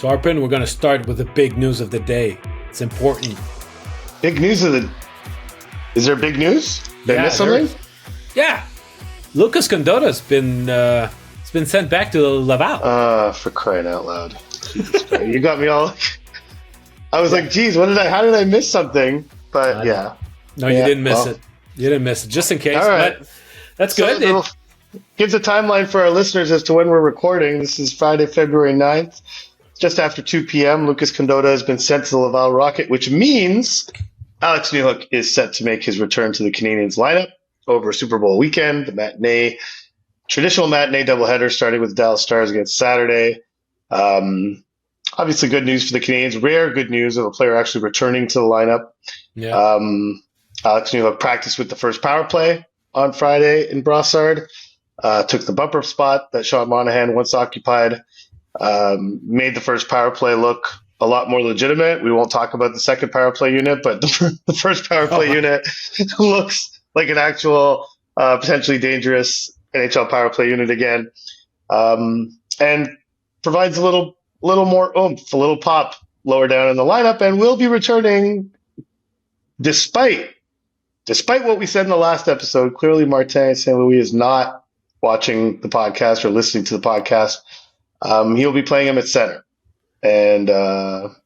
So, Arpin, we're going to start with the big news of the day. It's important. Big news of the... Is there big news? Did I miss something? Yeah. Lucas Condotta's been sent back to Laval. For crying out loud. You got me all... I was like, geez, how did I miss something? But yeah. No, you didn't miss it. You didn't miss it. Just in case. All right. But that's good. Gives a timeline for our listeners as to when we're recording. This is Friday, February 9th. Just after 2 p.m., Lucas Condotta has been sent to the Laval Rocket, which means Alex Newhook is set to make his return to the Canadiens lineup over Super Bowl weekend, the traditional matinee doubleheader starting with Dallas Stars against Saturday. Obviously good news for the Canadiens. Rare good news of a player actually returning to the lineup. Yeah. Alex Newhook practiced with the first power play on Friday in Brossard, took the bumper spot that Sean Monahan once occupied, made the first power play look a lot more legitimate. We won't talk about the second power play unit, but the first power play unit looks like an actual potentially dangerous NHL power play unit again, and provides a little more oomph, a little pop lower down in the lineup, and will be returning despite what we said in the last episode. Clearly, Martin St. Louis is not watching the podcast or listening to the podcast. He'll be playing him at center. And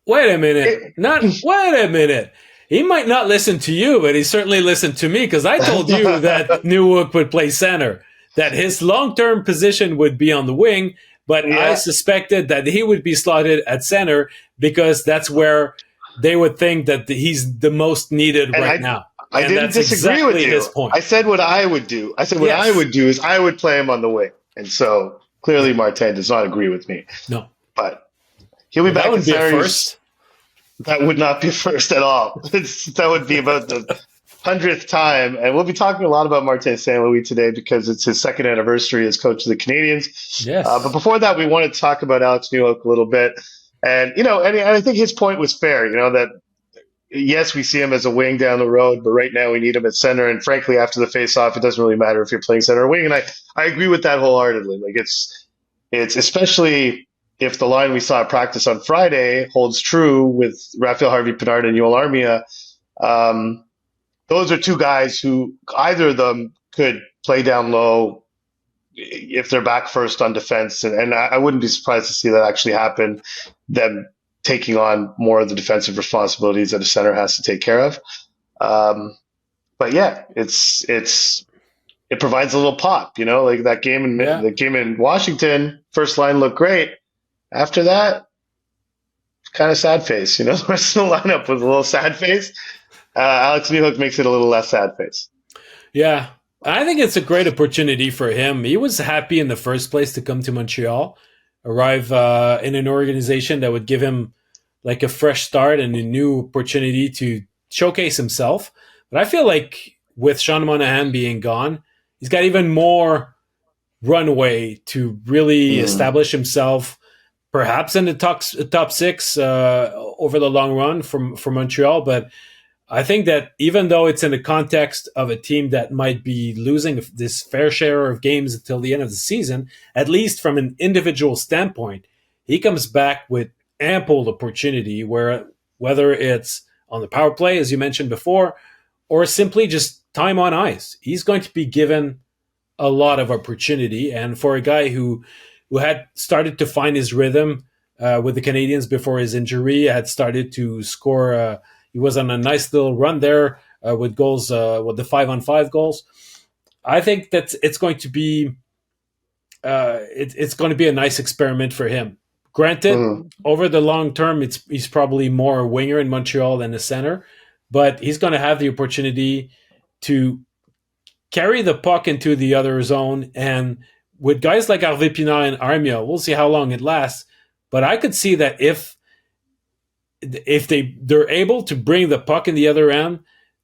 wait a minute. He might not listen to you, but he certainly listened to me, because I told you that Newhook would play center, that his long-term position would be on the wing, but I suspected that he would be slotted at center because that's where they would think that he's the most needed now. I didn't disagree with you. His point. I said what I would do. I said I would do is I would play him on the wing. And so clearly Martin does not agree with me. No. But he'll be back in center. First. That would not be first at all. That would be about the 100th time. And we'll be talking a lot about Martin St. Louis today because it's his second anniversary as coach of the Canadiens. Yes. But before that, we wanted to talk about Alex Newhook a little bit. And, and I think his point was fair, that yes, we see him as a wing down the road, but right now we need him at center. And frankly, after the face-off, it doesn't really matter if you're playing center or wing. And I agree with that wholeheartedly. Like it's especially if the line we saw at practice on Friday holds true with Raphael Harvey-Pinard and Yoel Armia. Those are two guys who either of them could play down low if they're back first on defense. And I wouldn't be surprised to see that actually happen, them taking on more of the defensive responsibilities that a center has to take care of. But yeah, it provides a little pop, like that game in Washington, first line looked great. After that, kind of sad face, the rest of the lineup was a little sad face. Alex Newhook makes it a little less sad face. Yeah, I think it's a great opportunity for him. He was happy in the first place to come to Montreal, arrive in an organization that would give him like a fresh start and a new opportunity to showcase himself. But I feel like with Sean Monahan being gone, he's got even more runway to really establish himself, perhaps in the top six over the long run for Montreal. But I think that even though it's in the context of a team that might be losing this fair share of games until the end of the season, at least from an individual standpoint, he comes back with ample opportunity, whether it's on the power play, as you mentioned before, or simply just time on ice. He's going to be given a lot of opportunity. And for a guy who had started to find his rhythm with the Canadiens before his injury, had started to score... he was on a nice little run there with goals, with the 5-on-5 goals. I think that it's going to be a nice experiment for him. Granted, over the long term, he's probably more a winger in Montreal than a center, but he's going to have the opportunity to carry the puck into the other zone. And with guys like Harvey-Pinard and Armia, we'll see how long it lasts. But I could see that if they're able to bring the puck in the other end,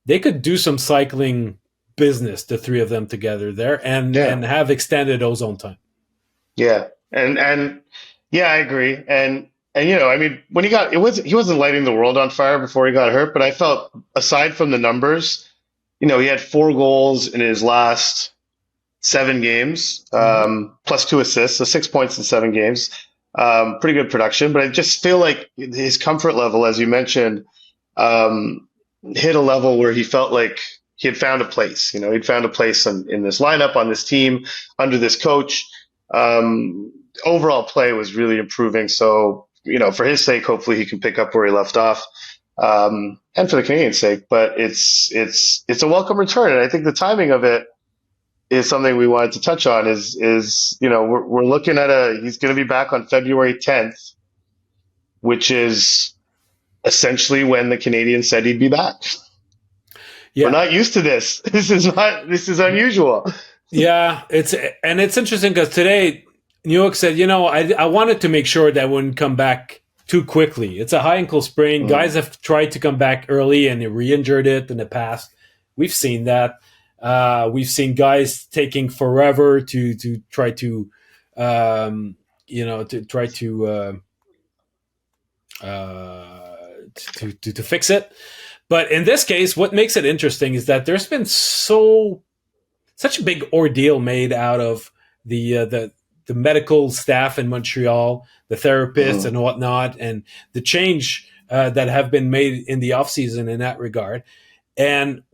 they could do some cycling business, the three of them together there, and have extended ozone time. Yeah, and yeah, I agree. And when he wasn't lighting the world on fire before he got hurt, but I felt aside from the numbers, he had 4 goals in his last 7 games, plus 2 assists, so 6 points in 7 games. Pretty good production, but I just feel like his comfort level, as you mentioned, um, hit a level where he felt like he had found a place. He'd found a place in this lineup, on this team, under this coach. Overall play was really improving. So, for his sake, hopefully he can pick up where he left off, and for the Canadiens' sake. But it's a welcome return, and I think the timing of it is something we wanted to touch on. We're looking at he's going to be back on February 10th, which is essentially when the Canadiens said he'd be back. Yeah. We're not used to this. This is unusual. Yeah, it's interesting because today Newhook said, I wanted to make sure that wouldn't come back too quickly. It's a high ankle sprain. Guys have tried to come back early and they re-injured it in the past. We've seen that. We've seen guys taking forever to try to, to fix it. But in this case, what makes it interesting is that there's been such a big ordeal made out of the medical staff in Montreal, the therapists and whatnot, and the change that have been made in the offseason in that regard. And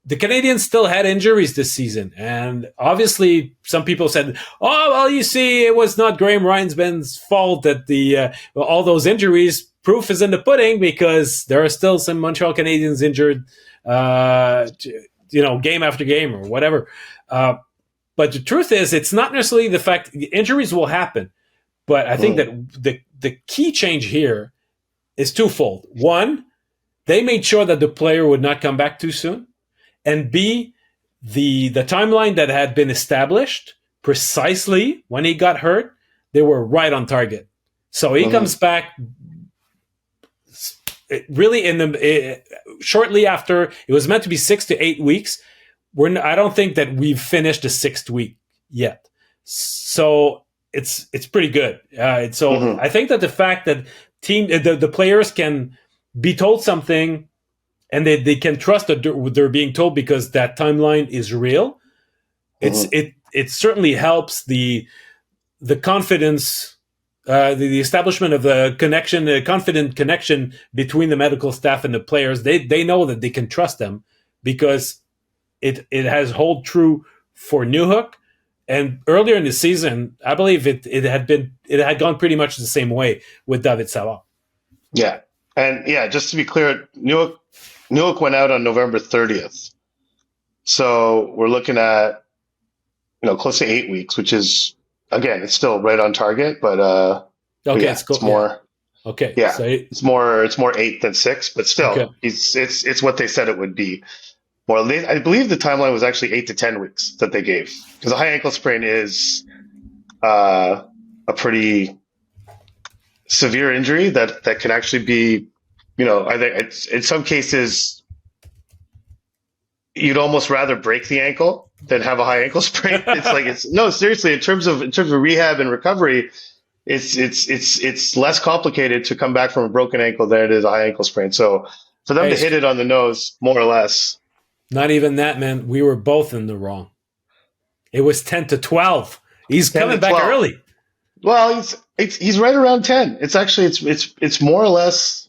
the Canadiens still had injuries this season. And obviously, some people said, oh, well, you see, it was not Graham Reinsman's fault that all those injuries. Proof is in the pudding because there are still some Montreal Canadiens injured, game after game or whatever. But the truth is, it's not necessarily the fact injuries will happen. But I think that the key change here is twofold. One, they made sure that the player would not come back too soon. And B, the timeline that had been established precisely when he got hurt, they were right on target. So he comes back really shortly after. It was meant to be 6 to 8 weeks. I don't think that we've finished the 6th week yet. So it's pretty good. I think that the fact that the players can be told something and they can trust that they're being told because that timeline is real. It certainly helps the confidence, the establishment of the confident connection between the medical staff and the players. They know that they can trust them because it has hold true for Newhook. And earlier in the season, I believe it had gone pretty much the same way with David Savard. Yeah. And just to be clear, Newhook went out on November 30th. So we're looking at, close to 8 weeks, which is, again, it's still right on target, but it's more. Okay. Yeah. So it's more 8 than 6, but still, it's what they said it would be. Well, I believe the timeline was actually 8 to 10 weeks that they gave, because a high ankle sprain is a pretty severe injury that can actually be, I think it's, in some cases, you'd almost rather break the ankle than have a high ankle sprain. Seriously, in terms of rehab and recovery, it's less complicated to come back from a broken ankle than it is a high ankle sprain. So for them to hit it on the nose, more or less. Not even that, man. We were both in the wrong. It was 10 to 12. He's coming back early. Well, he's right around 10. It's actually it's more or less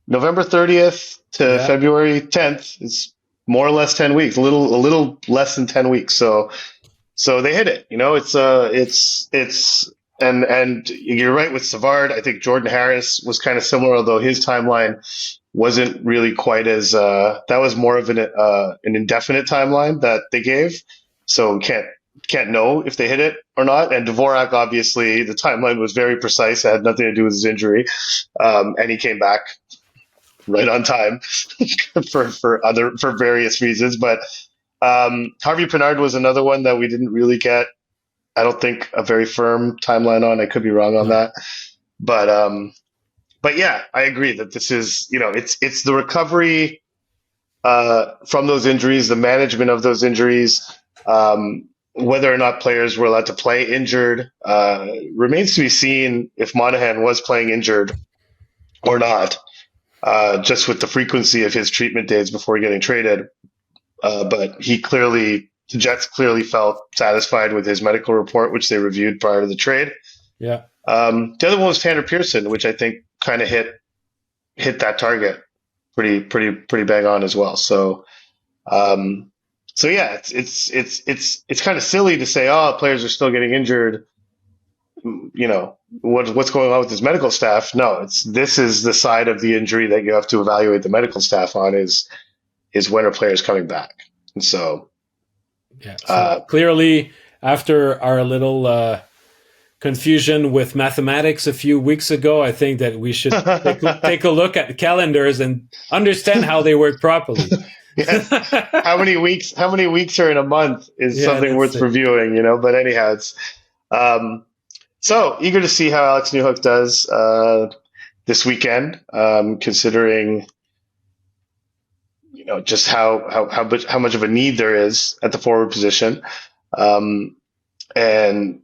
November 30th to February 10th. It's more or less 10 weeks. A little less than 10 weeks. So they hit it. And you're right with Savard. I think Jordan Harris was kind of similar, although his timeline wasn't really quite as that was more of an indefinite timeline that they gave. So can't know if they hit it or not. And Dvorak, obviously, the timeline was very precise. It had nothing to do with his injury, and he came back right on time for various reasons. But Harvey Pinard was another one that we didn't really get, I don't think, a very firm timeline on. I could be wrong on that, but yeah, I agree that this is, it's the recovery from those injuries, the management of those injuries, whether or not players were allowed to play injured remains to be seen if Monahan was playing injured or not, just with the frequency of his treatment days before getting traded. But the Jets clearly felt satisfied with his medical report, which they reviewed prior to the trade. Yeah. The other one was Tanner Pearson, which I think kind of hit that target pretty bang on as well. Um, so yeah, it's kind of silly to say, oh, players are still getting injured. What's going on with his medical staff? No, this is the side of the injury that you have to evaluate the medical staff on is when are players coming back? And so, Yeah. So uh, clearly, after our little confusion with mathematics a few weeks ago, I think that we should take a look at the calendars and understand how they work properly. yes, how many weeks are in a month is Yeah, something that's worth it. reviewing, But anyhow, it's um, so eager to see how Alex Newhook does this weekend, considering just how much of a need there is at the forward position. Um, and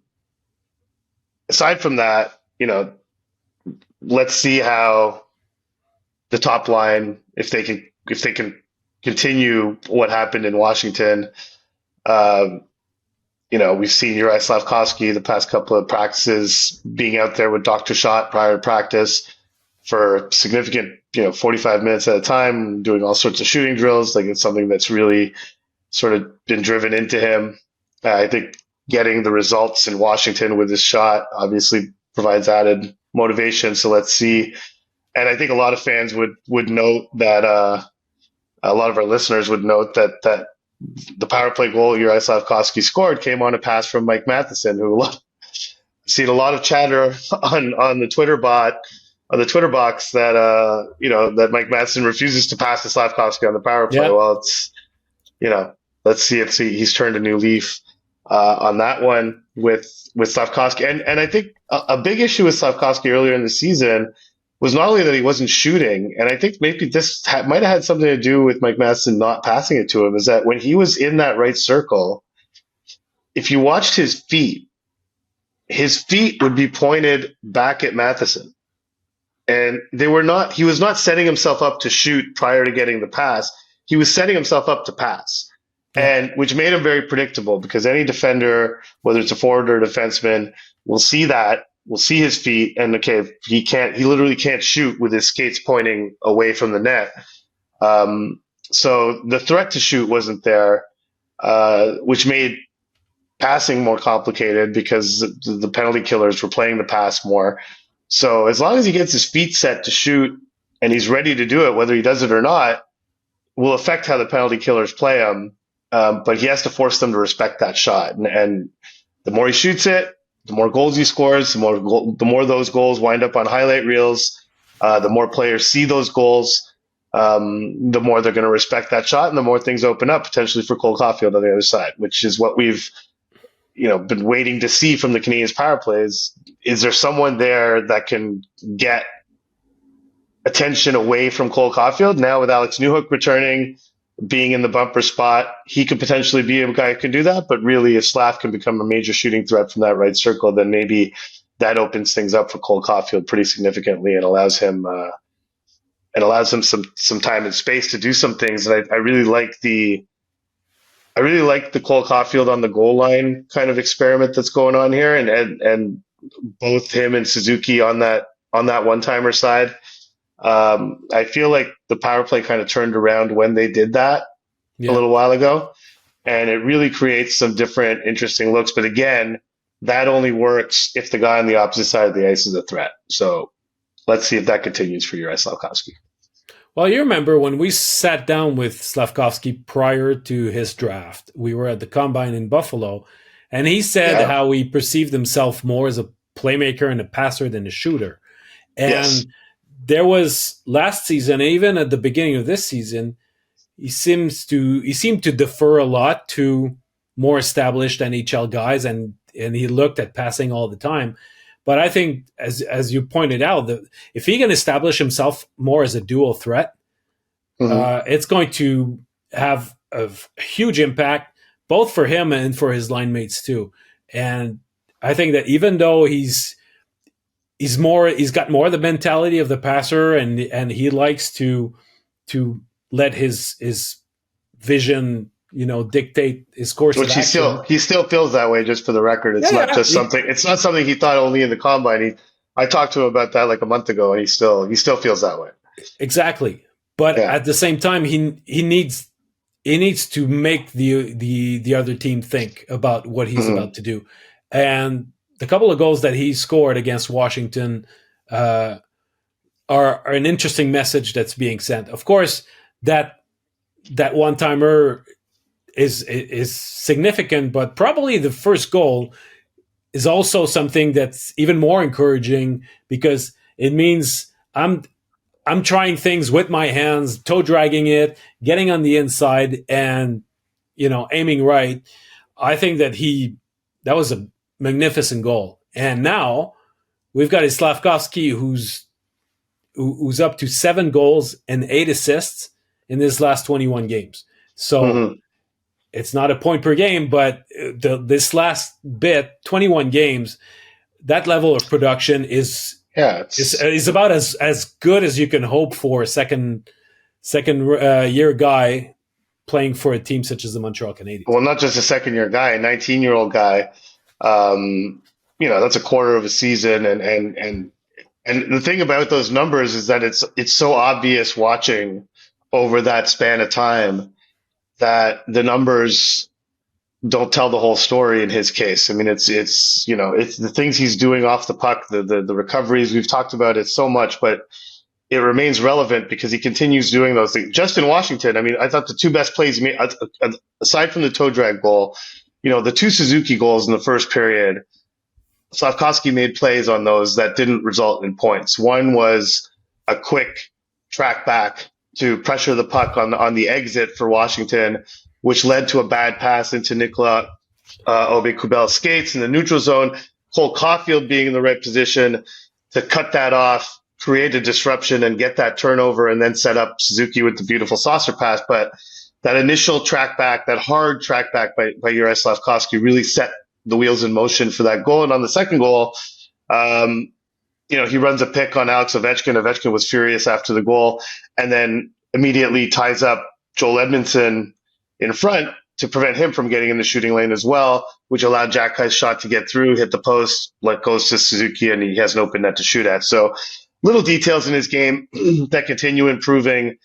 aside from that, let's see how the top line, if they can continue what happened in Washington. Um, we've seen Uri Slafkovsky the past couple of practices being out there with Dr. Shot prior to practice for significant, 45 minutes at a time, doing all sorts of shooting drills. Like it's something that's really sort of been driven into him. I think getting the results in Washington with his shot obviously provides added motivation. So let's see. And I think a lot of fans would note that a lot of our listeners would note that the power play goal Uri Slafkovsky scored came on a pass from Mike Matheson, who seen a lot of chatter on the Twitter bot on the Twitter box that that Mike Matheson refuses to pass to Slafkovsky on the power play. Yeah. Well, it's you know let's see if he's turned a new leaf on that one with Slafkovsky, and I think a big issue with Slafkovsky earlier in the season was not only that he wasn't shooting, and I think maybe this might have had something to do with Mike Matheson not passing it to him, is that when he was in that right circle, if you watched his feet would be pointed back at Matheson. And he was not setting himself up to shoot prior to getting the pass. He was setting himself up to pass. Yeah. And which made him very predictable because any defender, whether it's a forward or a defenseman, will see that, will see his feet, and okay, he literally can't shoot with his skates pointing away from the net. So the threat to shoot wasn't there, which made passing more complicated because the penalty killers were playing the pass more. So as long as he gets his feet set to shoot and he's ready to do it, whether he does it or not, will affect how the penalty killers play him. But he has to force them to respect that shot. And the more he shoots it, the more goals he scores, the more those goals wind up on highlight reels. The more players see those goals, the more they're going to respect that shot, and the more things open up potentially for Cole Caulfield on the other side, which is what we've been waiting to see from the Canadiens power plays. Is there someone there that can get attention away from Cole Caulfield? Now with Alex Newhook returning, being in the bumper spot, he could potentially be a guy who can do that. But really, if Slaf can become a major shooting threat from that right circle, then maybe that opens things up for Cole Caulfield pretty significantly and allows him some time and space to do some things. And I really like the Cole Caulfield on the goal line kind of experiment that's going on here, and both him and Suzuki on that one timer side. I feel like the power play kind of turned around when they did that a Yeah. little while ago, and it really creates some different, interesting looks. But again, that only works if the guy on the opposite side of the ice is a threat. So let's see if that continues for Uri Slafkovsky. Well, you remember when we sat down with Slafkovsky prior to his draft, we were at the combine in Buffalo, and he said Yeah. how he perceived himself more as a playmaker and a passer than a shooter. And Yes. there was last season, even at the beginning of this season, he seemed to defer a lot to more established NHL guys, and he looked at passing all the time. But I think, as you pointed out, that if he can establish himself more as a dual threat, Mm-hmm. it's going to have a huge impact both for him and for his line mates too. And I think that even though he's got more the mentality of the passer, and he likes to let his vision dictate his course of Which action. he still feels that way. Just for the record, it's Yeah, not yeah, just something. It's not something he thought only in the combine. I talked to him about that like a month ago, and he still feels that way. exactly. But Yeah. at the same time, he needs to make the other team think about what he's Mm-hmm. about to do. And the couple of goals that he scored against Washington are an interesting message that's being sent. Of course, that one timer is significant, but probably the first goal is also something that's even more encouraging because it means I'm trying things with my hands, toe dragging it, getting on the inside, and aiming right. I think that was a magnificent goal. And now we've got a Slafkovsky who's up to 7 goals and 8 assists in his last 21 games. So Mm-hmm. it's not a point per game, but this last bit, 21 games, that level of production is Yeah. is about as good as you can hope for a second year guy playing for a team such as the Montreal Canadiens. Well, not just a second year guy, a 19-year-old guy. That's a quarter of a season, and the thing about those numbers is that it's so obvious watching over that span of time that the numbers don't tell the whole story in his case. I mean, it's the things he's doing off the puck, the recoveries. We've talked about it so much, but it remains relevant because he continues doing those things. Just in Washington, I mean, I thought the two best plays he made, aside from the toe drag goal, the two Suzuki goals in the first period, Slafkovsky made plays on those that didn't result in points. One was a quick track back to pressure the puck on the exit for Washington, which led to a bad pass into Nicolas Aube-Kubel's skates in the neutral zone. Cole Caulfield being in the right position to cut that off, create a disruption, and get that turnover, and then set up Suzuki with the beautiful saucer pass. But that initial track back, that hard track back by Juraj Slafkovsky really set the wheels in motion for that goal. And on the second goal, he runs a pick on Alex Ovechkin. Ovechkin was furious after the goal and then immediately ties up Joel Edmondson in front to prevent him from getting in the shooting lane as well, which allowed Xhekaj's shot to get through, hit the post, goes to Suzuki, and he has an open net to shoot at. So little details in his game that continue improving.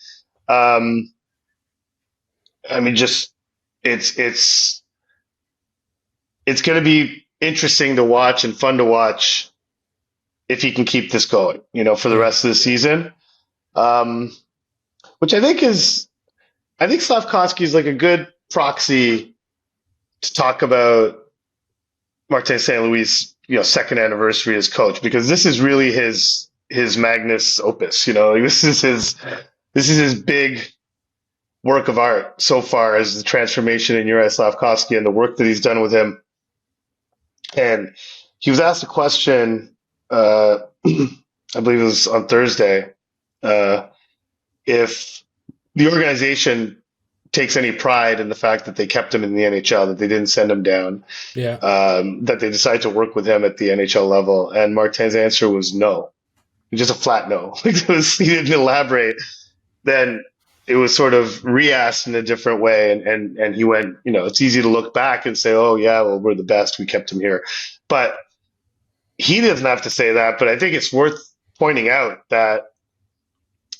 It's going to be interesting to watch and fun to watch if he can keep this going, for the rest of the season. Which I think Slafkovsky is like a good proxy to talk about Martin St. Louis' second anniversary as coach, because this is really his magnus opus. This is his big work of art so far, as the transformation in Juraj Slafkovsky and the work that he's done with him. And he was asked a question, I believe it was on Thursday, if the organization takes any pride in the fact that they kept him in the NHL, that they didn't send him down, that they decided to work with him at the NHL level. And Martin's answer was no. Just a flat no. He didn't elaborate. Then it was sort of re-asked in a different way, and he went, it's easy to look back and say, oh yeah, well, we're the best, we kept him here. But he doesn't have to say that. But I think it's worth pointing out that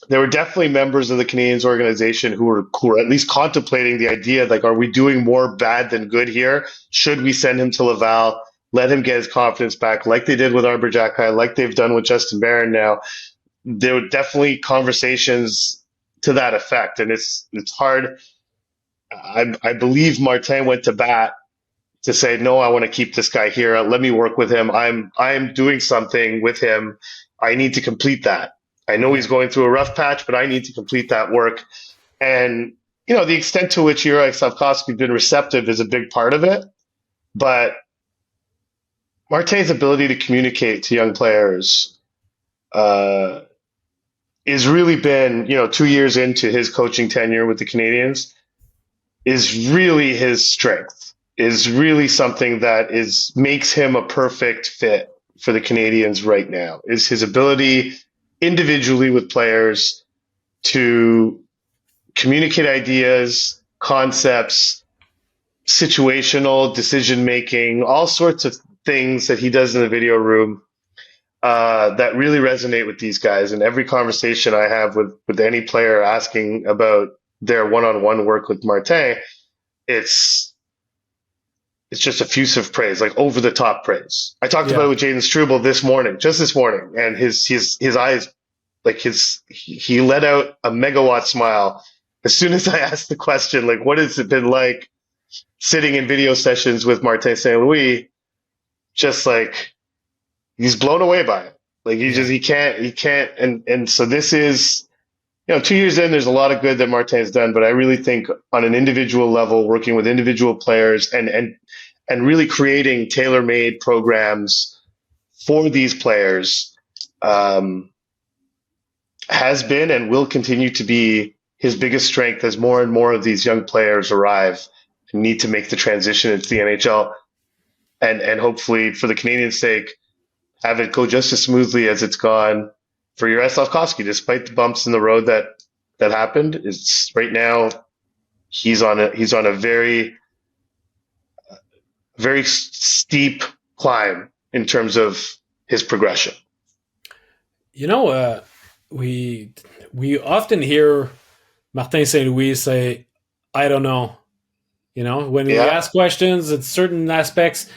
there were definitely members of the Canadiens organization who were at least contemplating the idea, like, are we doing more bad than good here? Should we send him to Laval, let him get his confidence back, like they did with Arber Xhekaj, like they've done with Justin Barron now? There were definitely conversations to that effect, and it's hard. I believe Martin went to bat to say, no, I want to keep this guy here. Let me work with him. I'm doing something with him. I need to complete that. I know he's going through a rough patch, but I need to complete that work. And, the extent to which Juraj Slafkovsky has been receptive is a big part of it. But Martin's ability to communicate to young players is really been, 2 years into his coaching tenure with the Canadiens, is really his strength, is really something that makes him a perfect fit for the Canadiens right now, is his ability individually with players to communicate ideas, concepts, situational decision making, all sorts of things that he does in the video room that really resonate with these guys. And every conversation I have with any player asking about their one-on-one work with Martin, it's just effusive praise, like over the top praise. I talked about it with Jaden Struble just this morning, and his eyes, like he let out a megawatt smile as soon as I asked the question, like, what has it been like sitting in video sessions with Martin St. Louis? Just like, he's blown away by it. Like, he can't. And so this is, 2 years in, there's a lot of good that Martin's done, but I really think on an individual level, working with individual players and really creating tailor-made programs for these players has been and will continue to be his biggest strength as more and more of these young players arrive and need to make the transition into the NHL. And hopefully, for the Canadiens' sake, have it go just as smoothly as it's gone for your Slafkovsky, despite the bumps in the road that happened. It's right now he's on a very, very steep climb in terms of his progression. We often hear Martin St. Louis say, "I don't know." When we ask questions at certain aspects,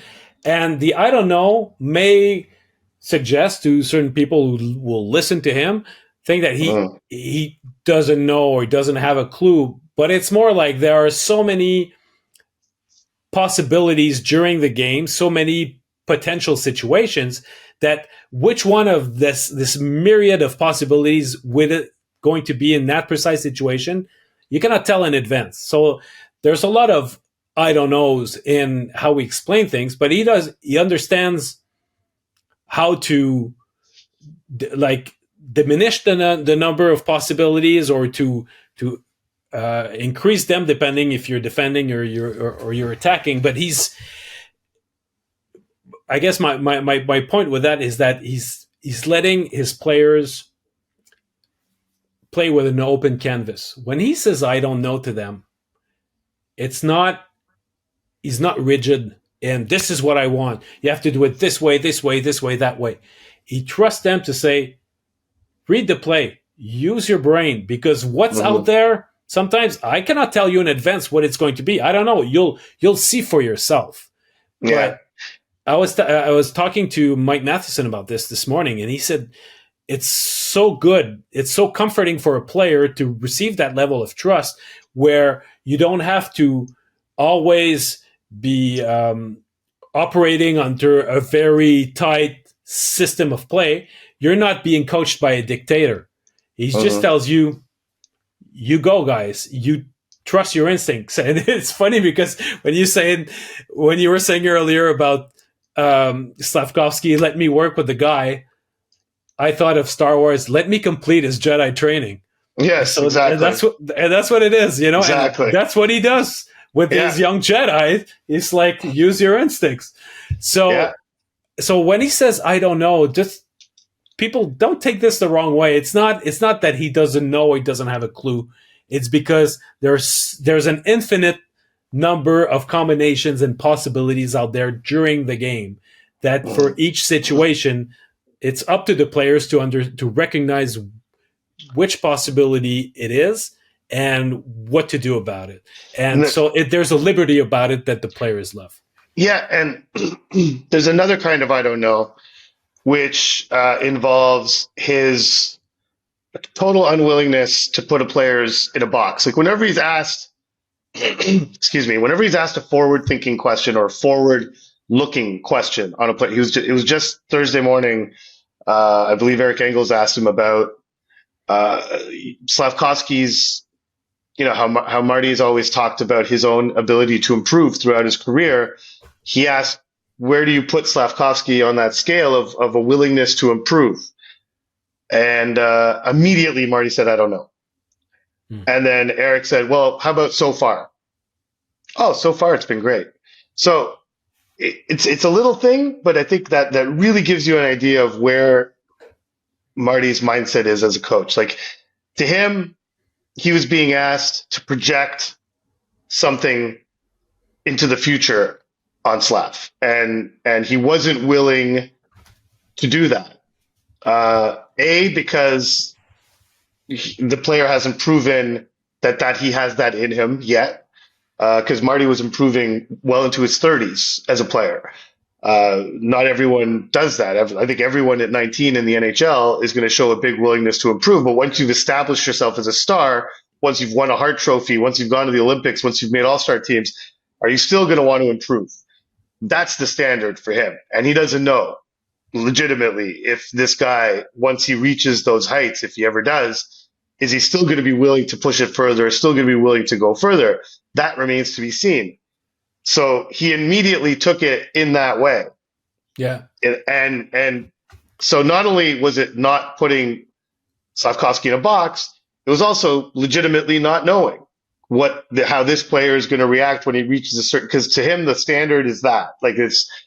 and the "I don't know" may suggest to certain people who will listen to him, think that he doesn't know or he doesn't have a clue. But it's more like there are so many possibilities during the game, so many potential situations, that which one of this myriad of possibilities with it going to be in that precise situation, you cannot tell in advance. So there's a lot of I don't knows in how we explain things, but he understands how to diminish the number of possibilities, or to increase them depending if you're defending or you're attacking. But I guess my point with that is that he's letting his players play with an open canvas. When he says "I don't know" to them, he's not rigid and this is what I want. You have to do it this way, that way. He trusts them to say, read the play, use your brain, because what's out there, sometimes I cannot tell you in advance what it's going to be. I don't know. You'll see for yourself. Yeah. But I was talking to Mike Matheson about this morning, and he said it's so good. It's so comforting for a player to receive that level of trust where you don't have to always be operating under a very tight system of play. You're not being coached by a dictator. He just tells you, you go, guys. You trust your instincts. And it's funny because when you were saying earlier about Slafkovsky, let me work with the guy, I thought of Star Wars, let me complete his Jedi training. Yes, so exactly. And that's what it is, Exactly. And that's what he does with his young Jedi. It's like, use your instincts. So when he says, I don't know, just people don't take this the wrong way. It's not that he doesn't know or he doesn't have a clue. It's because there's an infinite number of combinations and possibilities out there during the game that for each situation, it's up to the players to recognize which possibility it is and what to do about it. And so there's a liberty about it that the players love. Yeah, and there's another kind of I don't know, which involves his total unwillingness to put players in a box. Like whenever he's asked, whenever he's asked a forward-thinking question or a forward-looking question on a play, it was just Thursday morning. I believe Eric Engels asked him about Slafkovsky's, how Marty has always talked about his own ability to improve throughout his career. He asked, where do you put Slafkovsky on that scale of a willingness to improve? And immediately Marty said, I don't know. And then Eric said, well, how about so far? Oh, so far it's been great. So it's a little thing, but I think that really gives you an idea of where Marty's mindset is as a coach. Like to him, he was being asked to project something into the future on Slaf, and he wasn't willing to do that. Because the player hasn't proven that he has that in him yet. Because Marty was improving well into his 30s as a player. Not everyone does that. I think everyone at 19 in the NHL is going to show a big willingness to improve. But once you've established yourself as a star, once you've won a Hart Trophy, once you've gone to the Olympics, once you've made all-star teams, are you still going to want to improve? That's the standard for him. And he doesn't know legitimately if this guy, once he reaches those heights, if he ever does, is he still going to be willing to push it further, still going to be willing to go further? That remains to be seen. So he immediately took it in that way. Yeah. And so not only was it not putting Slafkovsky in a box, it was also legitimately not knowing how this player is going to react when he reaches a certain, because to him the standard is that, like,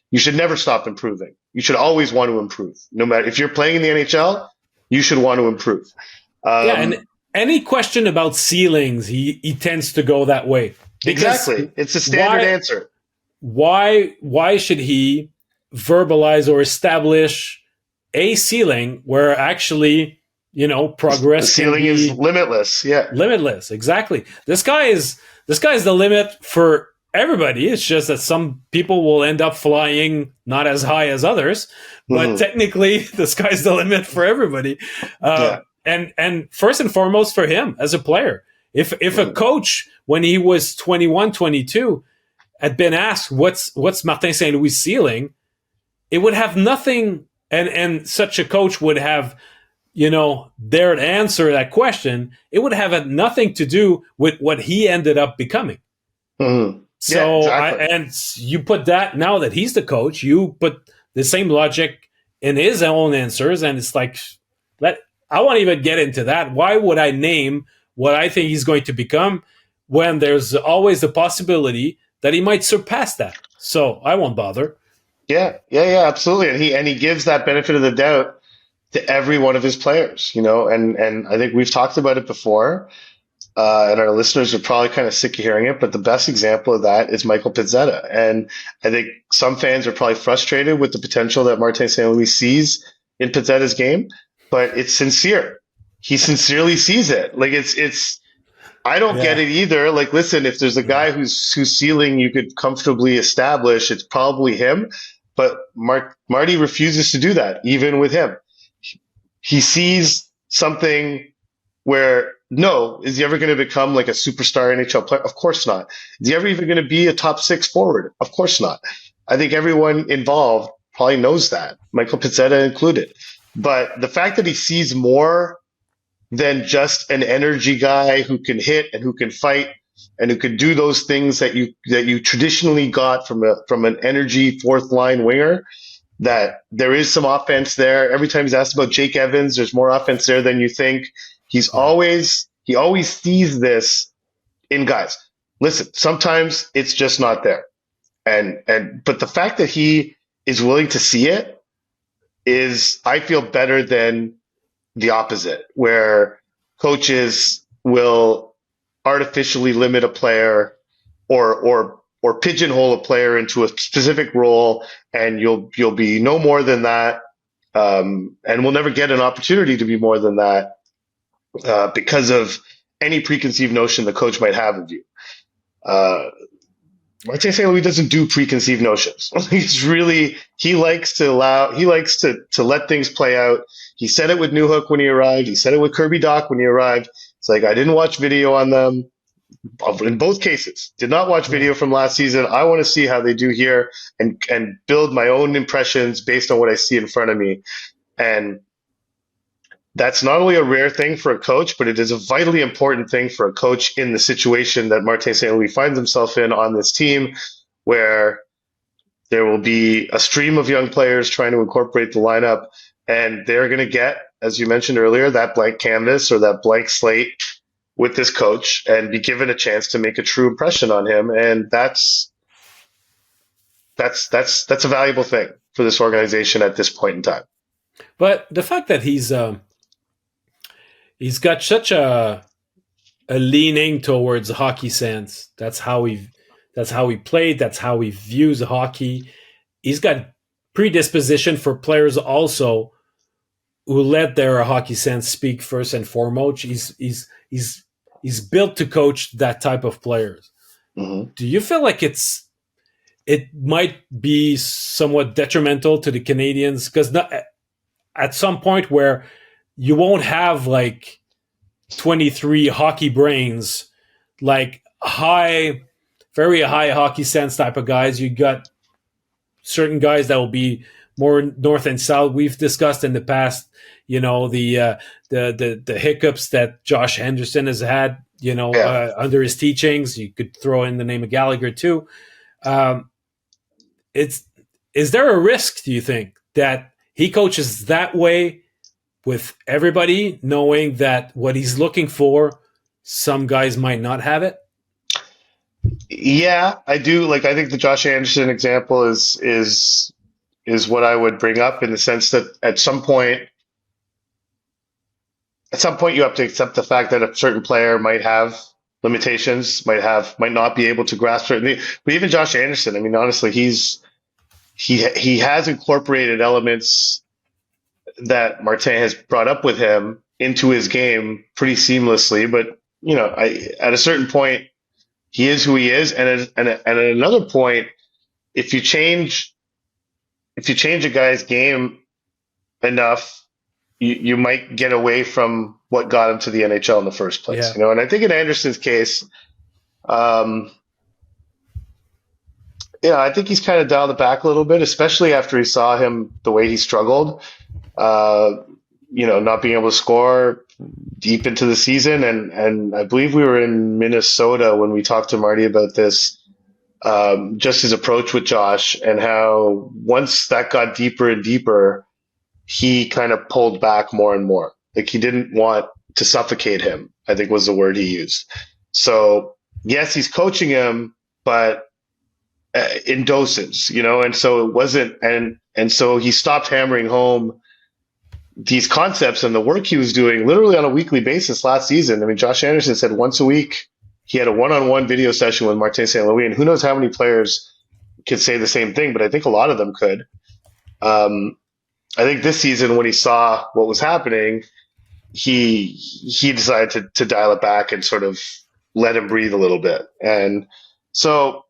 you should never stop improving. You should always want to improve. No matter if you're playing in the NHL, you should want to improve. And any question about ceilings, he tends to go that way. Exactly. It's a standard answer. Why should he verbalize or establish a ceiling where actually, progress? The ceiling is limitless. Yeah. Limitless. Exactly. This guy is the limit for everybody. It's just that some people will end up flying not as high as others, but technically the sky's the limit for everybody. And first and foremost for him as a player. If a coach, when he was 21, 22, had been asked what's Martin St. Louis' ceiling, it would have nothing, and such a coach would have, dared answer that question. It would have had nothing to do with what he ended up becoming. Mm-hmm. So, exactly. and you put that, now that he's the coach, you put the same logic in his own answers, and it's like, I won't even get into that. Why would I name what I think he's going to become when there's always the possibility that he might surpass that? So I won't bother. Yeah, absolutely. And he gives that benefit of the doubt to every one of his players, and I think we've talked about it before, and our listeners are probably kind of sick of hearing it, but the best example of that is Michael Pizzetta. And I think some fans are probably frustrated with the potential that Martin St. Louis sees in Pizzetta's game, but it's sincere. He sincerely sees it. Like it's I don't get it either. Like, listen, if there's a guy whose ceiling you could comfortably establish, it's probably him. But Marty refuses to do that, even with him. He sees something where, no, is he ever going to become like a superstar NHL player? Of course not. Is he ever even going to be a top 6 forward? Of course not. I think everyone involved probably knows that, Michael Pizzetta included. But the fact that he sees more than just an energy guy who can hit and who can fight and who can do those things that you traditionally got from an energy fourth line winger, that there is some offense there. Every time he's asked about Jake Evans, there's more offense there than you think. He always sees this in guys. Listen, sometimes it's just not there. But the fact that he is willing to see it is, I feel, better than the opposite, where coaches will artificially limit a player or pigeonhole a player into a specific role, and you'll be no more than that, and will never get an opportunity to be more than that, because of any preconceived notion the coach might have of you. Martin St. Louis doesn't do preconceived notions. He likes to let things play out. He said it with Newhook when he arrived. He said it with Kirby Dach when he arrived. It's like, I didn't watch video on them in both cases. Did not watch video from last season. I want to see how they do here and build my own impressions based on what I see in front of me. And that's not only a rare thing for a coach, but it is a vitally important thing for a coach in the situation that Martin St. Louis finds himself in on this team, where there will be a stream of young players trying to incorporate the lineup, and they're going to get, as you mentioned earlier, that blank canvas or that blank slate with this coach and be given a chance to make a true impression on him. And that's a valuable thing for this organization at this point in time. But the fact that he's got such a a leaning towards hockey sense. That's how he played. That's how he views hockey. He's got predisposition for players also who let their hockey sense speak first and foremost. He's built to coach that type of players. Mm-hmm. Do you feel like it might be somewhat detrimental to the Canadiens because at some point where you won't have like 23 hockey brains, like very high hockey sense type of guys. You got certain guys that will be more north and south. We've discussed in the past, the hiccups that Josh Henderson has had, under his teachings. You could throw in the name of Gallagher too. Is there a risk, do you think, that he coaches that way with everybody, knowing that what he's looking for, some guys might not have it? Yeah, I do. Like, I think the Josh Anderson example is what I would bring up in the sense that at some point you have to accept the fact that a certain player might have limitations, might not be able to grasp certain things. But even Josh Anderson, I mean, honestly, he has incorporated elements that Martin has brought up with him into his game pretty seamlessly. But at a certain point, he is who he is, and at another point, if you change a guy's game enough, you might get away from what got him to the NHL in the first place. Yeah. And I think in Anderson's case, I think he's kind of dialed it back a little bit, especially after he saw him the way he struggled. Not being able to score deep into the season. And I believe we were in Minnesota when we talked to Marty about this, just his approach with Josh and how once that got deeper and deeper, he kind of pulled back more and more. Like he didn't want to suffocate him, I think was the word he used. So yes, he's coaching him, but in doses, and so it wasn't, and so he stopped hammering home these concepts and the work he was doing literally on a weekly basis last season. I mean, Josh Anderson said once a week he had a one-on-one video session with Martin St. Louis, and who knows how many players could say the same thing, but I think a lot of them could. I think this season when he saw what was happening, he decided to dial it back and sort of let him breathe a little bit. And so,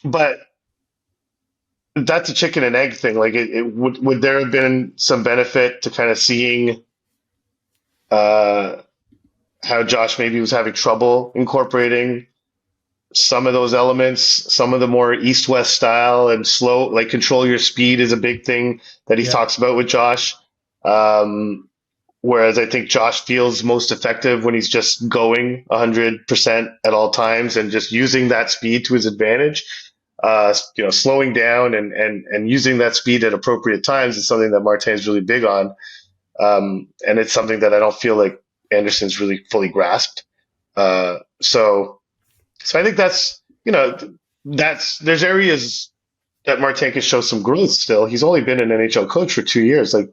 but that's a chicken and egg thing. Like, would there have been some benefit to kind of seeing how Josh maybe was having trouble incorporating some of those elements, some of the more east-west style and slow, like control your speed is a big thing that he talks about with Josh. Whereas I think Josh feels most effective when he's just going 100% at all times and just using that speed to his advantage. Slowing down and using that speed at appropriate times is something that Martin is really big on. And it's something that I don't feel like Anderson's really fully grasped. So I think there's areas that Martin can show some growth still. He's only been an NHL coach for 2 years. And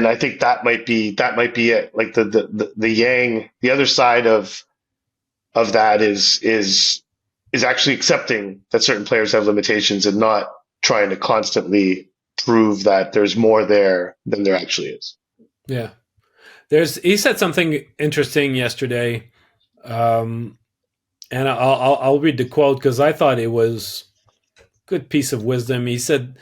I think that might be it. Like the yang, the other side of that is actually accepting that certain players have limitations and not trying to constantly prove that there's more there than there actually is. Yeah. He said something interesting yesterday. And I'll read the quote because I thought it was a good piece of wisdom. He said,